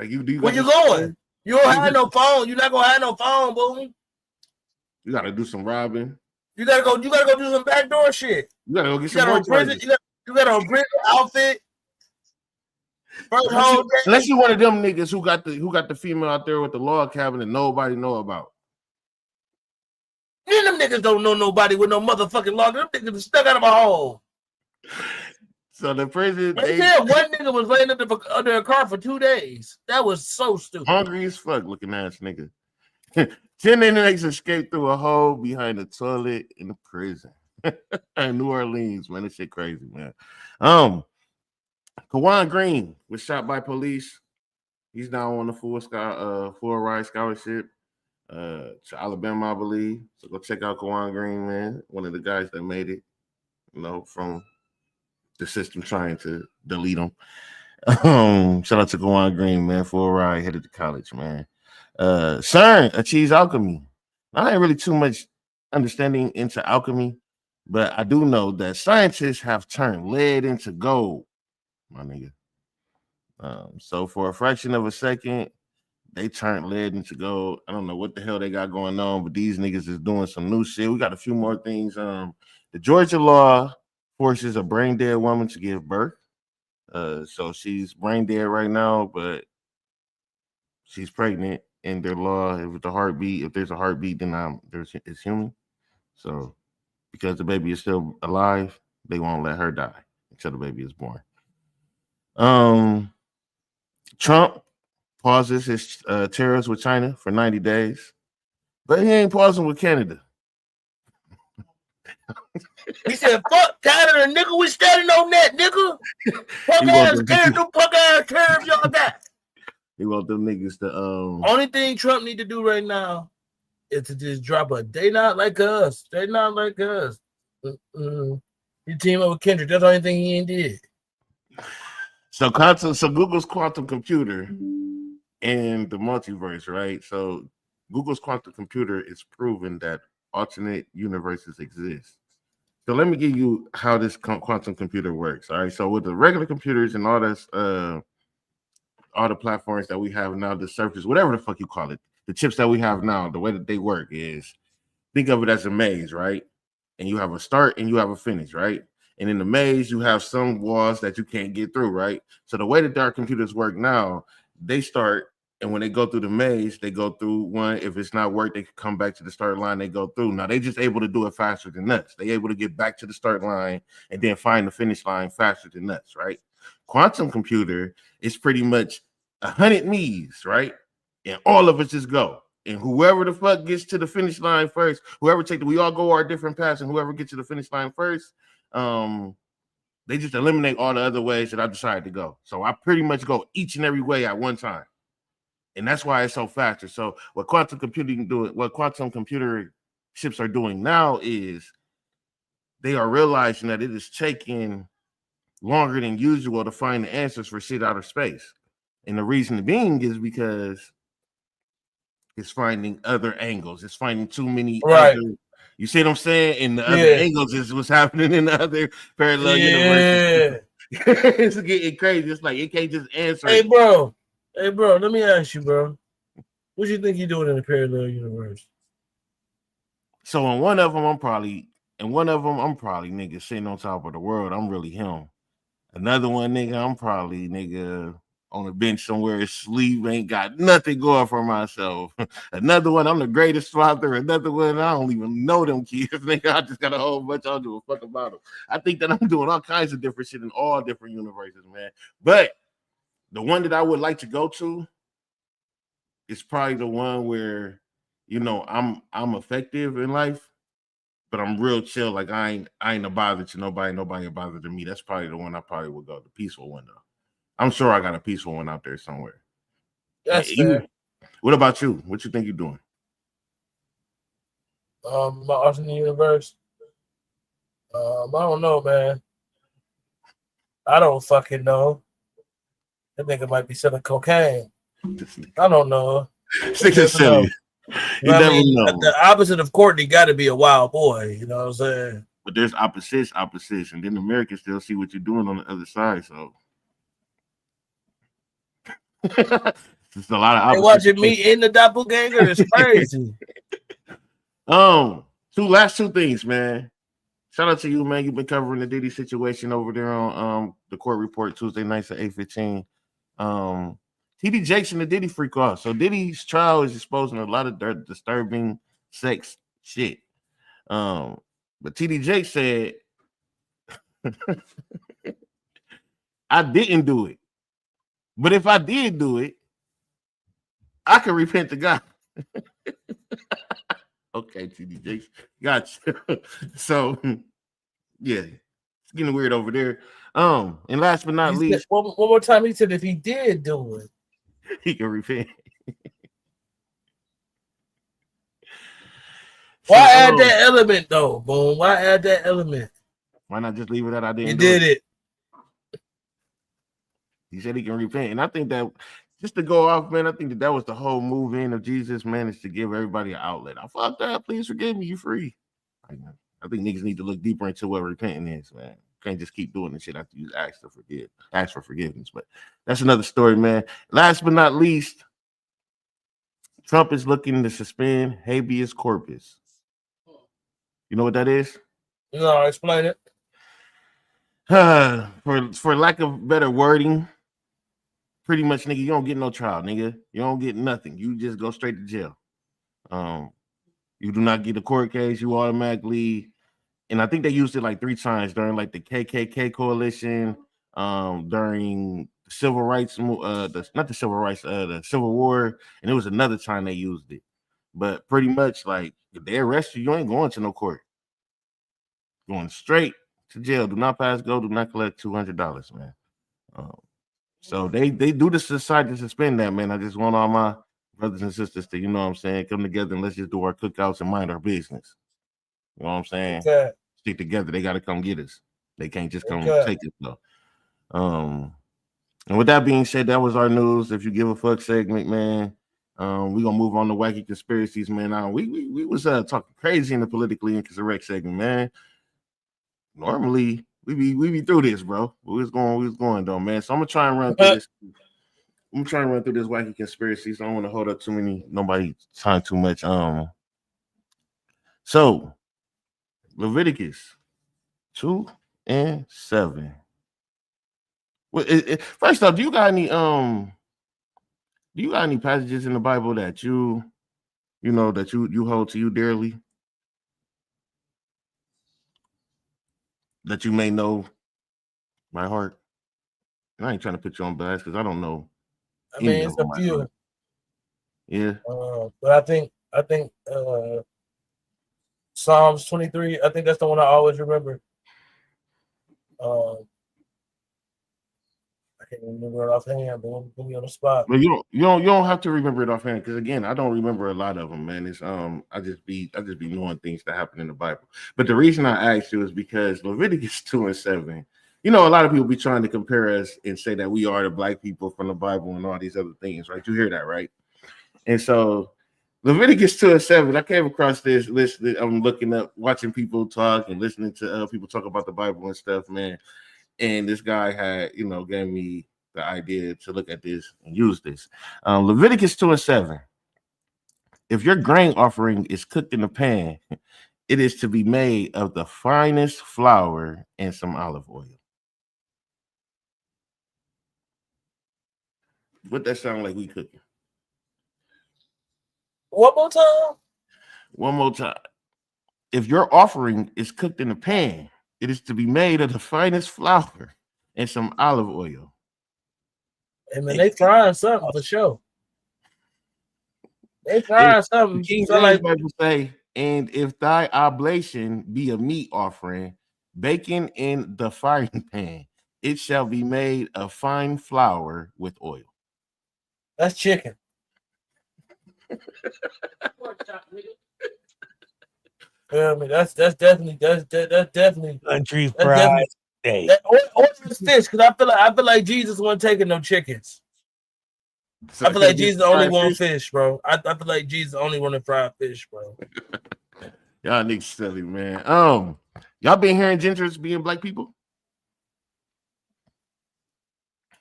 Like do you Where got you this going? phone? You don't have no phone. You're not gonna have no phone, boom. You gotta do some robbing. You gotta go do some backdoor shit. You gotta go get You some got more on prison. charges. You got on prison outfit. First whole day. Unless you one of them niggas who got the female out there with the log cabin and nobody know about. Then them niggas don't know nobody with no motherfucking log. Them niggas are stuck out of a hole. So the prison, They said one nigga was laying under a car for 2 days. That was so stupid. Hungry as fuck looking ass nigga. 10 inmates escaped through a hole behind the toilet in the prison. In New Orleans, man. This shit crazy, man. Kawan Green was shot by police. He's now on the full ride scholarship to Alabama, I believe. So go check out Kawan Green, man. One of the guys that made it, from the system trying to delete him. Shout out to Kawan Green, man, full ride headed to college, man. CERN achieves alchemy. I ain't really too much understanding into alchemy, but I do know that scientists have turned lead into gold, my nigga. So for a fraction of a second, they turned lead into gold. I don't know what the hell they got going on, but these niggas is doing some new shit. We got a few more things. The Georgia law forces a brain dead woman to give birth. So she's brain dead right now, but she's pregnant. In their law, if there's a heartbeat, then it's human. So because the baby is still alive, they won't let her die until the baby is born. Trump pauses his tariffs with China for 90 days, but he ain't pausing with Canada. He said, fuck Canada, nigga. We standing on that, nigga. Punk ass tariff y'all got. He want them niggas to Only thing Trump need to do right now is to just drop a they not like us. They not like us. You team up with Kendrick. That's the only thing he ain't did. So Google's quantum computer and the multiverse, right? So Google's quantum computer is proven that alternate universes exist. So let me give you how this quantum computer works. All right. So with the regular computers and all this, all the platforms that we have now, the surface, whatever the fuck you call it, the chips that we have now, the way that they work is, think of it as a maze, right? And you have a start and you have a finish, right? And in the maze, you have some walls that you can't get through, right? So the way that our computers work now, they start, and when they go through the maze, they go through one. If it's not work, they can come back to the start line. They go through. Now they just able to do it faster than us. They able to get back to the start line and then find the finish line faster than us, right? Quantum computer is pretty much 100 me's, right? And all of us just go. And whoever the fuck gets to the finish line first, we all go our different paths, and whoever gets to the finish line first, they just eliminate all the other ways that I decided to go. So I pretty much go each and every way at one time. And that's why it's so faster. So what quantum computer chips are doing now is they are realizing that it is taking longer than usual to find the answers for shit out of space. And the reason being is because it's finding other angles. It's finding too many other. You see what I'm saying? And the other angles is what's happening in the other parallel universes. It's getting crazy. It's like it can't just answer. Hey, bro. Let me ask you, bro. What you think you're doing in the parallel universe? So in one of them, I'm probably nigga sitting on top of the world. I'm really him. Another one, nigga, I'm probably nigga on a bench somewhere asleep, ain't got nothing going for myself. Another one, I'm the greatest father. Another one, I don't even know them kids. Nigga, I just got a whole bunch. I don't give a fuck about them. I think that I'm doing all kinds of different shit in all different universes, man. But the one that I would like to go to is probably the one where, I'm effective in life, but I'm real chill. Like I ain't a bother to nobody a bother to me. That's probably the one I probably would go, the peaceful one though. I'm sure I got a peaceful one out there somewhere. That's fair. What about you? What you think you're doing? My alternate universe. I don't know, man. I don't fucking know. That nigga might be selling cocaine. I don't know. Stick to silly. You never know. The opposite of Courtney got to be a wild boy. You know what I'm saying? But there's opposites, and then Americans still see what you're doing on the other side. So It's a lot of They opposites. watching me in the doppelganger is crazy. Last two things, man. Shout out to you, man. You've been covering the Diddy situation over there on the court report Tuesday nights at 8:15. TD Jakes and the Diddy freak off. So Diddy's trial is exposing a lot of disturbing sex shit. But TD Jakes said, I didn't do it. But if I did do it, I can repent to God. Okay, TD Jakes. Gotcha. So yeah, it's getting weird over there. And last but not least, one more time, he said if he did do it, he can repent. Why add that element though, Boom? Why add that element? Why not just leave it at I didn't do did it? He said he can repent. And I think that just to go off, man, I think that was the whole move in of Jesus, man, is to give everybody an outlet. I fucked up. Please forgive me. You free. I think niggas need to look deeper into what repenting is, man. Can't just keep doing the shit after you ask for forgiveness. But that's another story, man. Last but not least, Trump is looking to suspend habeas corpus. You know what that is? No, explain it. For lack of better wording, pretty much, nigga, you don't get no trial, nigga. You don't get nothing. You just go straight to jail. You do not get a court case. You automatically, and I think they used it like 3 times during like the KKK coalition, during the civil rights, the Civil War, and it was another time they used it. But pretty much, like, if they arrest you, you ain't going to no court. Going straight to jail. Do not pass go. Do not collect $200, man. So they do decide to suspend that, man. I just want all my brothers and sisters to, you know what I'm saying, come together and let's just do our cookouts and mind our business. You know what I'm saying? Okay. Stick together. They got to come get us. They can't just come take it though. And with that being said, that was our news. If you give a fuck segment, man. We're gonna move on to wacky conspiracies, man. We was talking crazy in the politically incorrect segment, man. Normally we be through this, bro. We was going though, man. So I'm gonna try and run through this. I'm trying to run through this wacky conspiracies. I don't want to hold up nobody time too much. So Leviticus 2 and 7. Well, first off, do you got any passages in the Bible that you hold to you dearly? That you may know by heart? And I ain't trying to put you on blast because I don't know. I mean, it's a few. Yeah. But I think Psalms 23, I think that's the one I always remember. I can't remember it offhand, but put me on the spot. But you don't have to remember it offhand because again, I don't remember a lot of them, man. It's I just be knowing things that happen in the Bible. But the reason I asked you is because Leviticus 2 and 7. You know, a lot of people be trying to compare us and say that we are the black people from the Bible and all these other things, right? You hear that, right? And so Leviticus 2 and 7, I came across this list that I'm looking up, watching people talk and listening to people talk about the Bible and stuff, man. And this guy had, gave me the idea to look at this and use this. Leviticus 2 and 7. If your grain offering is cooked in a pan, it is to be made of the finest flour and some olive oil. What that sound like we cooking? One more time. One more time. If your offering is cooked in a pan, it is to be made of the finest flour and some olive oil. And man, they frying something for sure. They frying something. King James Bible say, and if thy oblation be a meat offering, baking in the frying pan, it shall be made of fine flour with oil. That's chicken. Yeah, I mean that's definitely country fried steak. Or fish, because I feel like Jesus wasn't taking no chickens. So I feel like Jesus only want fish, bro. I feel like Jesus only want to fry fish, bro. Y'all niggas silly, man. Y'all been hearing gingers being black people?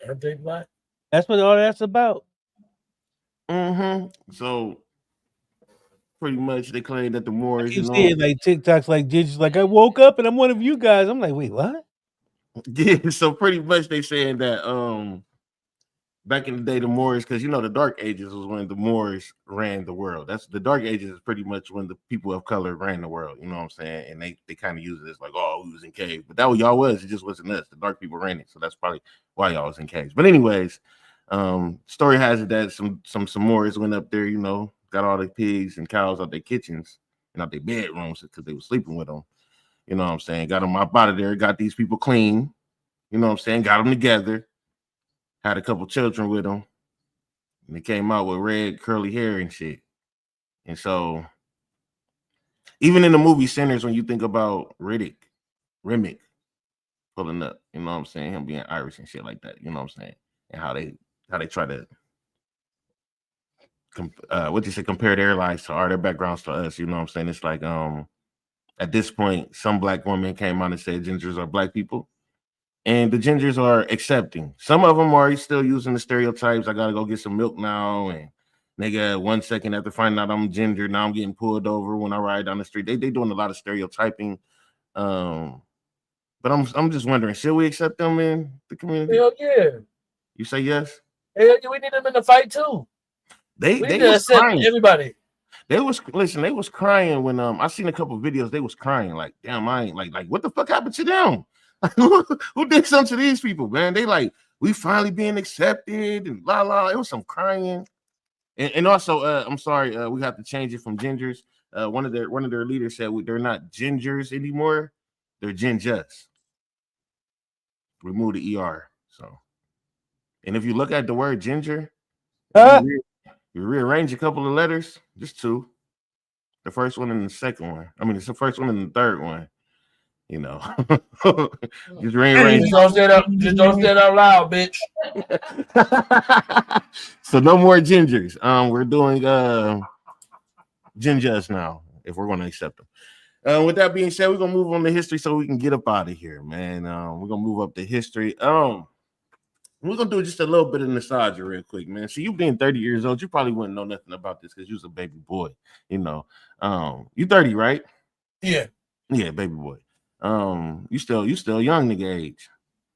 Are they black? That's what all that's about. So pretty much they claim that the Moors, You see it like TikToks, like Gingers, like I woke up and I'm one of you guys. I'm like, wait, what? Yeah, so pretty much they saying that back in the day, the Moors, because the Dark Ages was when the Moors ran the world. That's the Dark Ages is pretty much when the people of color ran the world. You know what I'm saying? And they kind of use it as like, oh, we was in caves, but that what y'all was. It just wasn't us. The dark people ran it, so that's probably why y'all was in caves. But anyways, story has it that some Moors went up there. Got all the pigs and cows out their kitchens and out their bedrooms because they were sleeping with them. You know what I'm saying? Got them up out of there. Got these people clean. You know what I'm saying? Got them together. Had a couple children with them. And they came out with red curly hair and shit. And so even in the movie Sinners, when you think about Remick pulling up, you know what I'm saying? Him being Irish and shit like that, you know what I'm saying? And how they try to compare their lives to their backgrounds to us, you know what I'm saying? It's like at this point, some black woman came out and said gingers are black people. And the gingers are accepting. Some of them are still using the stereotypes. I gotta go get some milk now, and nigga, 1 second after finding out I'm ginger, now I'm getting pulled over when I ride down the street. They doing a lot of stereotyping. But I'm just wondering, should we accept them in the community? Hell yeah. You say yes? Hell yeah, we need them in the fight too. They need to was accept crying. everybody. They was crying when I seen a couple of videos. They was crying like, damn, I ain't like what the fuck happened to them? Who did something to these people, man? They like, we finally being accepted and la la. It was some crying, and also, I'm sorry, we have to change it from gingers. One of their leaders said they're not gingers anymore; they're gingers. Remove the er. So, and if you look at the word ginger, you rearrange a couple of letters, just two. The first one and the second one. I mean, it's the first one and the third one. Just rearrange. Just don't say that out loud, bitch. So no more gingers. We're doing gingers now, if we're going to accept them. With that being said, we're gonna move on to history so we can get up out of here, man. We're gonna move up to history. We're gonna do just a little bit of nostalgia real quick, man. So you being 30 years old, you probably wouldn't know nothing about this because you was a baby boy, You 30, right? Yeah. Yeah, baby boy. You still young nigga age.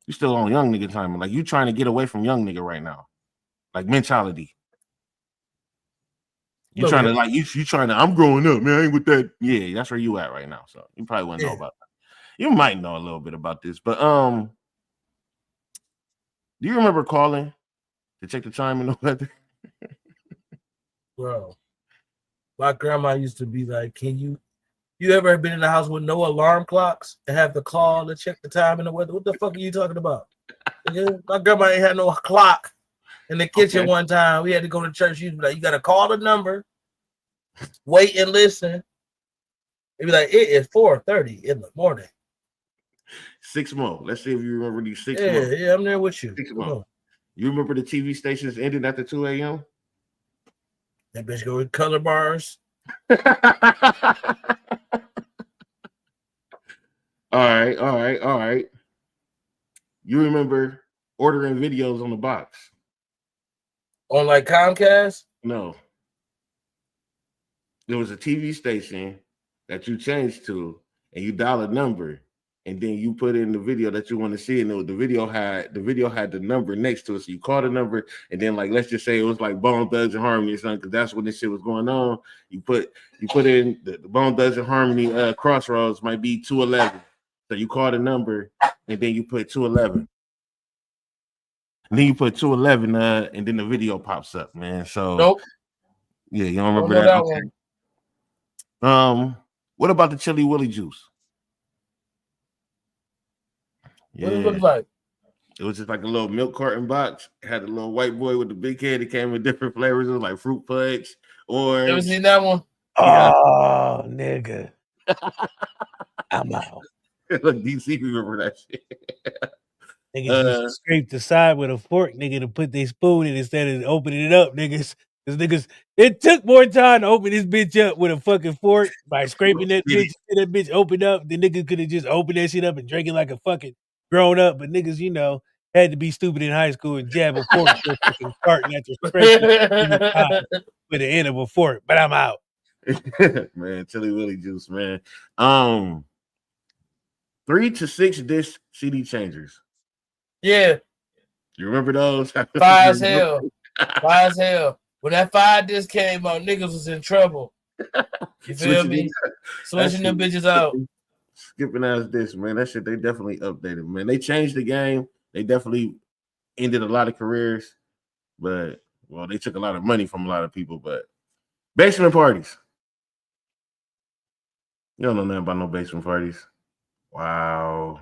You still on young nigga time. Like you trying to get away from young nigga right now. Like mentality. You trying to you trying to, I'm growing up, man. I ain't with that. Yeah, that's where you at right now. So you probably wouldn't know about that. You might know a little bit about this, but do you remember calling to check the time in the weather? Bro, my grandma used to be like, can you ever been in the house with no alarm clocks and have to call to check the time in the weather? What the fuck are you talking about? My grandma ain't had no clock in the kitchen. One time. We had to go to church. She'd be like, you got to call the number, wait and listen. It'd be like, it is 4:30 in the morning. 6 more. Let's see if you remember these 6 more. months. Yeah, I'm there with you. 6 more. You remember the TV stations ended after 2 a.m.? That bitch go with color bars. All right. You remember ordering videos on the box? On like Comcast? No. There was a TV station that you changed to, and you dial a number, and then you put in the video that you want to see, and the video had the number next to it. So you call the number, and then like let's just say it was like Bone Thugs and Harmony or something, because that's when this shit was going on. You put in the Bone Thugs and Harmony crossroads might be 211. So you call the number, and then you put 211. And then you put 211, and then the video pops up, man. So nope. Yeah, you don't remember that? Okay. One. What about the Chili Willy juice? Yeah. What does it look like? It was just like a little milk carton box. It had a little white boy with the big head. It came in different flavors. It was like fruit fudge, orange. Ever seen that one? Yeah. Oh, nigga. I'm out. DC remember that shit. Niggas used to scrape the side with a fork, nigga, to put their spoon in instead of opening it up, niggas. Because niggas, it took more time to open this bitch up with a fucking fork by scraping that bitch. That bitch opened up. The niggas could have just opened that shit up and drank it like a fucking grown up. But niggas, had to be stupid in high school and jab a fork so fucking carton at your freshman with the end of a fork. But I'm out. Man, Chili Willy juice, man. 3 to 6 disc CD changers. Yeah, You remember those? fire as hell. Fire as hell. When that 5 disc came out, niggas was in trouble. You feel me? Switching them bitches out. Skipping ass disc, man. That shit they definitely updated, man. They changed the game. They definitely ended a lot of careers, but well, they took a lot of money from a lot of people. But basement parties. You don't know nothing about no basement parties. Wow.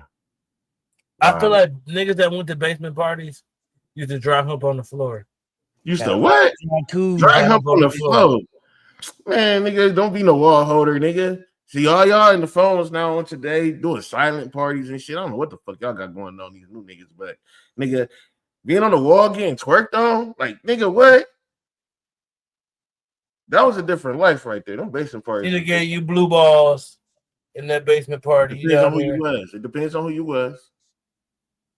I feel like niggas that went to basement parties used to dry hump on the floor. Used to what? Dry hump on the floor. Man, nigga, don't be no wall holder, nigga. See, all y'all in the phones now on today doing silent parties and shit. I don't know what the fuck y'all got going on, these new niggas, but nigga, being on the wall getting twerked on, like, nigga, what? That was a different life right there. Them basement parties. Either gave you blue balls in that basement party. It depends on who you was. It depends on who you was.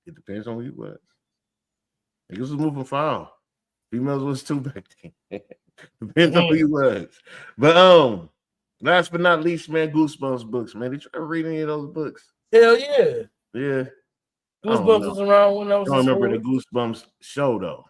It depends on who you was. Niggas was moving foul. Females was too back then. Depends on who you was. But last but not least, man, Goosebumps books, man. Did you ever read any of those books? Hell yeah. Yeah. Goosebumps was around when I was I don't remember school. the Goosebumps show though.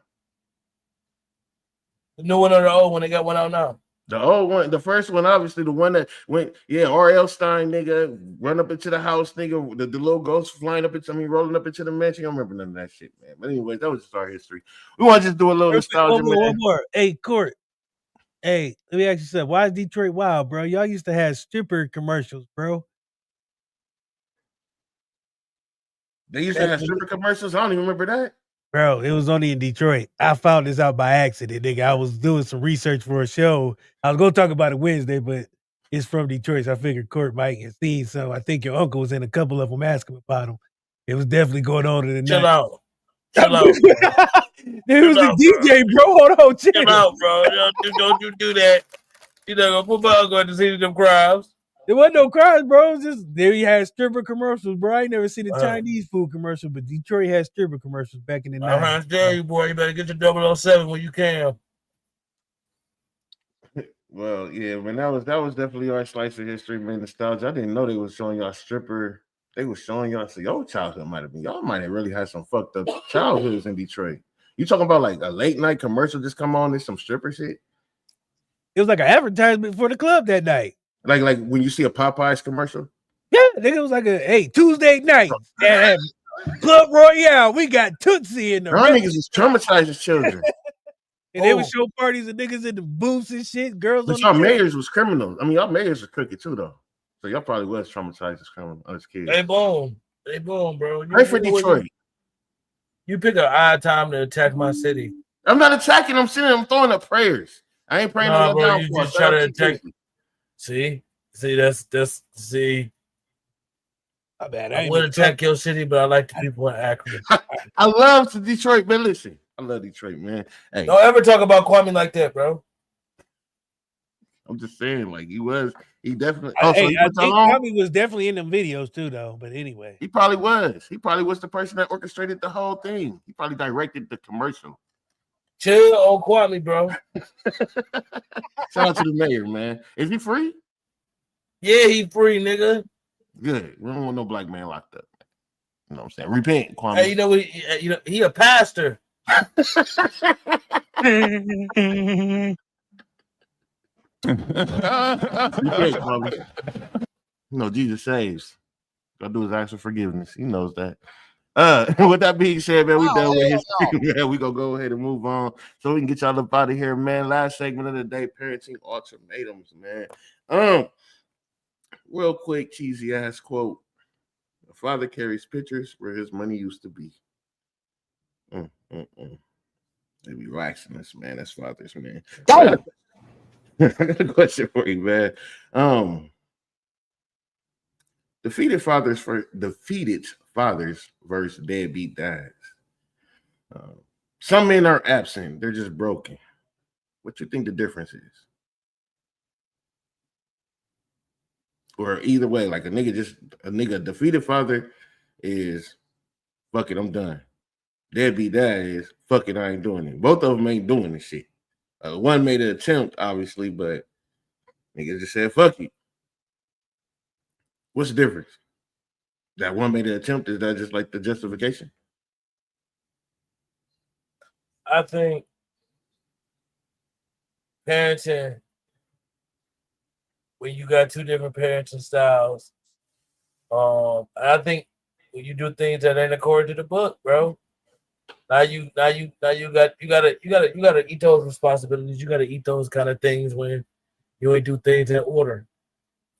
The new one or the old one? They got one out now. The old one, the first one, obviously, the one that went, R.L. Stein, nigga, run up into the house, nigga, the little ghost flying up into rolling up into the mansion. I don't remember none of that shit, man. But anyway, that was just our history. We want to just do a little nostalgia, man. One more. Hey, Court. Hey, let me ask you something. Why is Detroit wild, bro? Y'all used to have stripper commercials, bro. They used to have stripper commercials. I don't even remember that. Bro, it was only in Detroit. I found this out by accident, nigga. I was doing some research for a show. I was gonna talk about it Wednesday, but it's from Detroit, so I figured Court might have seen some. I think your uncle was in a couple of them asking about them. It was definitely going on in the Chill night. out. Chill out. There was a DJ, bro. Hold on, chill out, bro. Don't you do that. You know, football going to see them crowds. There wasn't no crowds, bro. It was just there you had stripper commercials, bro. I ain't never seen a Chinese food commercial, but Detroit had stripper commercials back in the 90s. I tell you, boy, you better get your 007 when you can. Well, yeah, man, that was definitely our slice of history, man. Nostalgia. I didn't know they was showing y'all stripper. They was showing y'all. So your childhood might have been. Y'all might have really had some fucked up childhoods in Detroit. You talking about like a late night commercial just come on? There's some stripper shit. It was like an advertisement for the club that night. Like when you see a Popeyes commercial. Yeah, I think it was like Tuesday night at Club Royale. We got Tootsie in the Y'all niggas is traumatizing children. And they would show parties of niggas in the booths and shit. Girls but on y'all the mayors was criminals. I mean, y'all mayors were crooked too, though. So y'all probably was traumatized as kids. They boom, bro. Pray for Detroit. You pick an odd time to attack my city. I'm not attacking. I'm throwing up prayers. I ain't praying on your downfall. You just try to attack. See, that's see. I would attack your city, but I like the people in Akron. I love Detroit, man. Listen, I love Detroit, man. Hey, don't ever talk about Kwame like that, bro. I'm just saying, like he definitely. I think Kwame was definitely in them videos too, though. But anyway, he probably was. He probably was the person that orchestrated the whole thing. He probably directed the commercial. Chill on Kwame, bro. Shout out to the mayor, man. Is he free? Yeah, he free, nigga. Good. We don't want no black man locked up. You know what I'm saying? Repent, Kwame. Hey, he a pastor. Repent, Kwame. Jesus saves. All do is ask for forgiveness. He knows that. With that being said, man, we done with history. Man, we gonna go ahead and move on so we can get y'all up out of here, man. Last segment of the day, parenting ultimatums, man. Real quick, cheesy ass quote: "A father carries pictures where his money used to be." They be relaxing us, man. That's fathers, man. I got a question for you, man. Defeated fathers versus deadbeat dads. Some men are absent; they're just broken. What you think the difference is? Or either way, like a nigga defeated father is, fuck it, I'm done. deadbeat dad is, fuck it, I ain't doing it. Both of them ain't doing this shit. One made an attempt, obviously, but nigga just said, fuck you. What's the difference? That one made an attempt, is that just like the justification? I think parenting, when you got two different parenting styles, I think when you do things that ain't according to the book, bro, now you gotta eat those responsibilities. You gotta eat those kind of things when you ain't do things in order.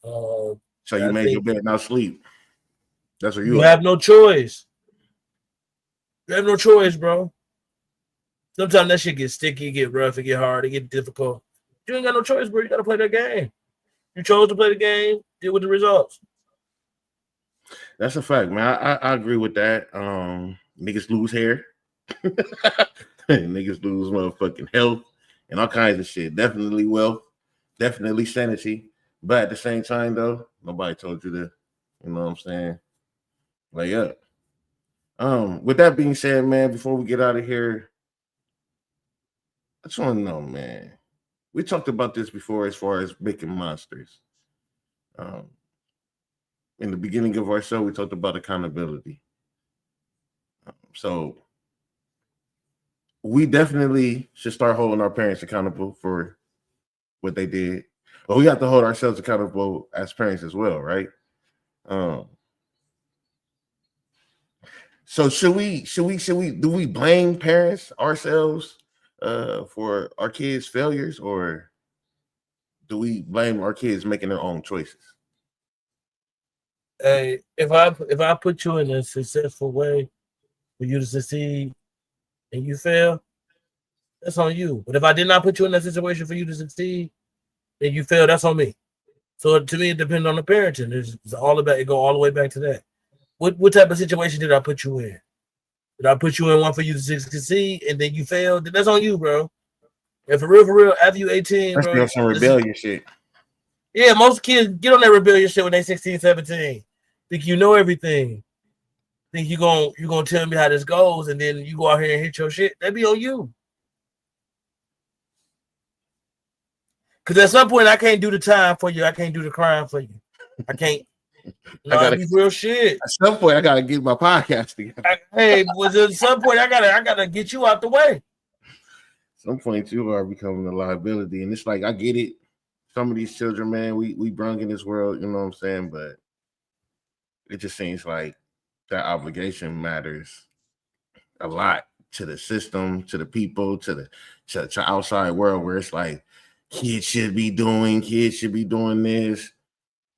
So you I made your think bed, now sleep. That's what you you have no choice. You have no choice, bro. Sometimes that shit get sticky, get rough, it get hard, it get difficult. You ain't got no choice, bro. You gotta play that game. You chose to play the game, deal with the results. That's a fact, man. I agree with that. Niggas lose hair. Niggas lose motherfucking health and all kinds of shit. Definitely wealth, definitely sanity. But at the same time, though, nobody told you to, you know what I'm saying, lay up. With that being said, man, before we get out of here, I just want to know, man. We talked about this before as far as making monsters. In the beginning of our show, we talked about accountability. So we definitely should start holding our parents accountable for what they did, but we have to hold ourselves accountable as parents as well, right? So should we do we blame parents ourselves for our kids' failures, or do we blame our kids making their own choices? Hey, if I put you in a successful way for you to succeed and you fail, that's on you. But if I did not put you in that situation for you to succeed and you fail, that's on me. So to me, it depends on the parenting. It's all about it. Go all the way back to that. What type of situation did I put you in? Did I put you in one for you to succeed and then you failed? That's on you, bro. And for real, after you 18, Let's bro. do some rebellion shit. Yeah, most kids get on that rebellion shit when they 16, 17. Think you know everything. Think you gonna tell me how this goes, and then you go out here and hit your shit. That be on you. Cause at some point I can't do the time for you. I can't do the crime for you. I can't. No, it be real shit. At some point, I gotta get my podcast together. At some point I gotta get you out the way. At some point, you are becoming a liability, and it's like I get it. Some of these children, man, we brung in this world, you know what I'm saying, but it just seems like that obligation matters a lot to the system, to the people, to the outside world, where it's like kids should be doing this,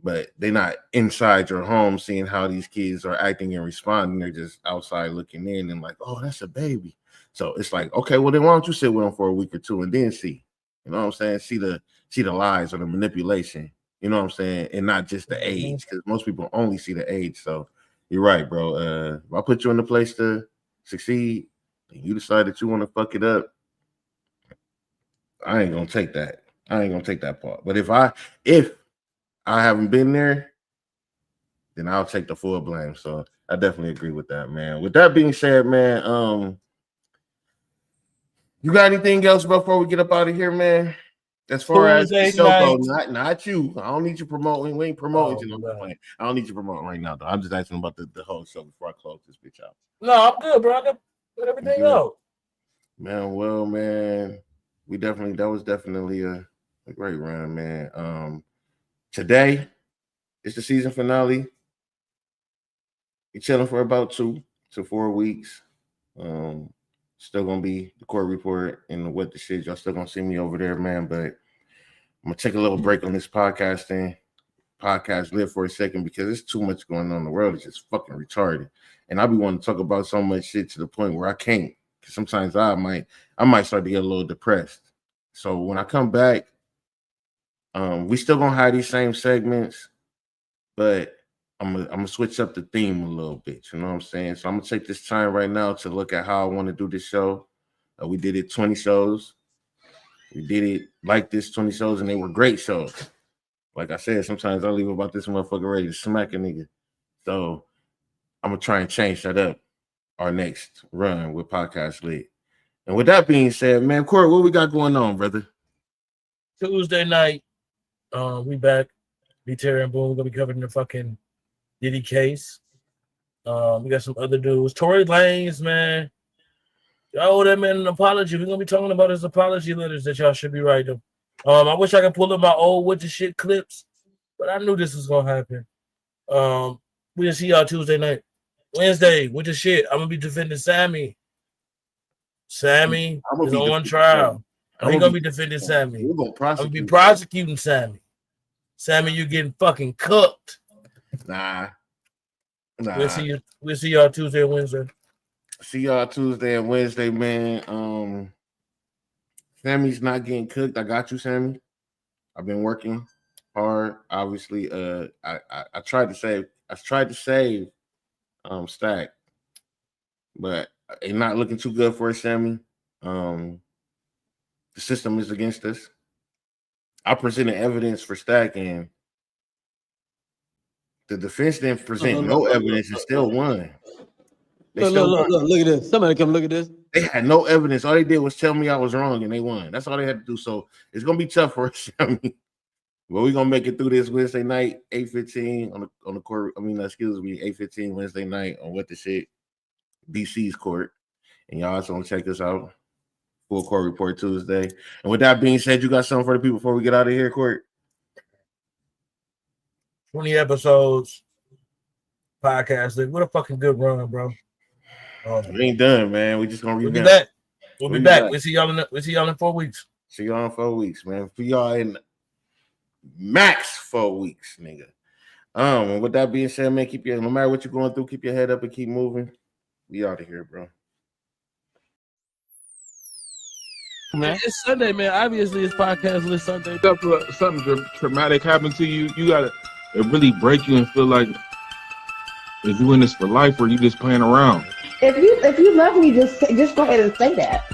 but they're not inside your home seeing how these kids are acting and responding. They're just outside looking in and like, oh, that's a baby. So it's like, okay, well then why don't you sit with them for a week or two and then see, you know what I'm saying? See the lies or the manipulation, you know what I'm saying, and not just the age, because most people only see the age. So you're right, bro. If I put you in the place to succeed and you decide that you want to fuck it up, I ain't gonna take that. I ain't gonna take that part. But if I haven't been there, then I'll take the full blame. So I definitely agree with that, man. With that being said, man, you got anything else before we get up out of here, man? As far as the show goes, not you. I don't need you promoting. We ain't promoting you. I don't need you promoting right now, though. I'm just asking about the whole show before I close this bitch out. No, I'm good, bro. I got everything out. Man, well, man, that was definitely a great run, man. Today it's the season finale. You're chilling for about 2 to 4 weeks. Still gonna be the court report and what the shit. Y'all still gonna see me over there, man. But I'm gonna take a little break on this podcast live for a second, because there's too much going on in the world. It's just fucking retarded. And I be wanting to talk about so much shit to the point where I can't. Because sometimes I might start to get a little depressed. So when I come back, we still gonna have these same segments, but I'm gonna switch up the theme a little bit. You know what I'm saying? So I'm gonna take this time right now to look at how I want to do this show. We did it 20 shows. We did it like this 20 shows, and they were great shows. Like I said, sometimes I leave about this motherfucker ready to smack a nigga. So I'm gonna try and change that up. our next run with Podcast Lit. And with that being said, man, Corey, what we got going on, brother? Tuesday night, we back. B Terry and Boom, we're gonna be covering the fucking Diddy case. We got some other dudes. Tory Lanez, man. Y'all owe that man an apology. We're gonna be talking about his apology letters that y'all should be writing. I wish I could pull up my old what the shit clips, but I knew this was gonna happen. We'll see y'all Tuesday night. Wednesday, what the shit? I'm gonna be defending Sammy. Sammy is on trial. And we're gonna be defending Sammy. We're gonna I'm gonna be prosecuting Sammy. Sammy, you're getting fucking cooked. Nah. We'll see y'all Tuesday and Wednesday. See y'all Tuesday and Wednesday, man. Sammy's not getting cooked. I got you, Sammy. I've been working hard. Obviously, I tried to save Stack, but it's not looking too good for us, Sammy. The system is against us. I presented evidence for Stack, and the defense didn't present no evidence and still won. Look at this. Somebody come look at this. They had no evidence. All they did was tell me I was wrong, and they won. That's all they had to do. So it's gonna be tough for us, Sammy. But we're gonna make it through this Wednesday night, 8:15 on the court. 8:15 Wednesday night on What the Shit, DC's court. And y'all also want to check us out. Full court report Tuesday. And with that being said, you got something for the people before we get out of here, Court? 20 episodes. Podcast. What a fucking good run, bro. We ain't done, man. We just gonna We'll revamp. be back. We'll be back. We'll see y'all in 4 weeks. See y'all in 4 weeks, man. For y'all in max 4 weeks, nigga. And with that being said, man, no matter what you're going through, keep your head up and keep moving. We out of here, bro. Man, it's Sunday, man. Obviously, it's Podcast Lit Sunday. Something traumatic happened to you, it really break you and feel like, is you in this for life or you just playing around? If you love me, just go ahead and say that.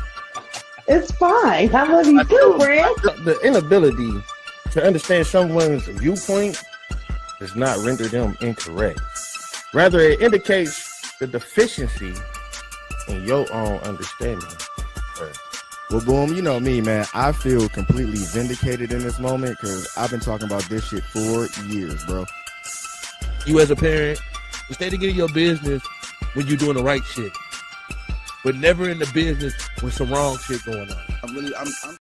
It's fine. I love you too, friend. The inability to understand someone's viewpoint does not render them incorrect. Rather, it indicates the deficiency in your own understanding. Well, Boom, you know me, man. I feel completely vindicated in this moment because I've been talking about this shit for years, bro. You as a parent, instead of getting your business when you're doing the right shit, but never in the business with some wrong shit going on. I'm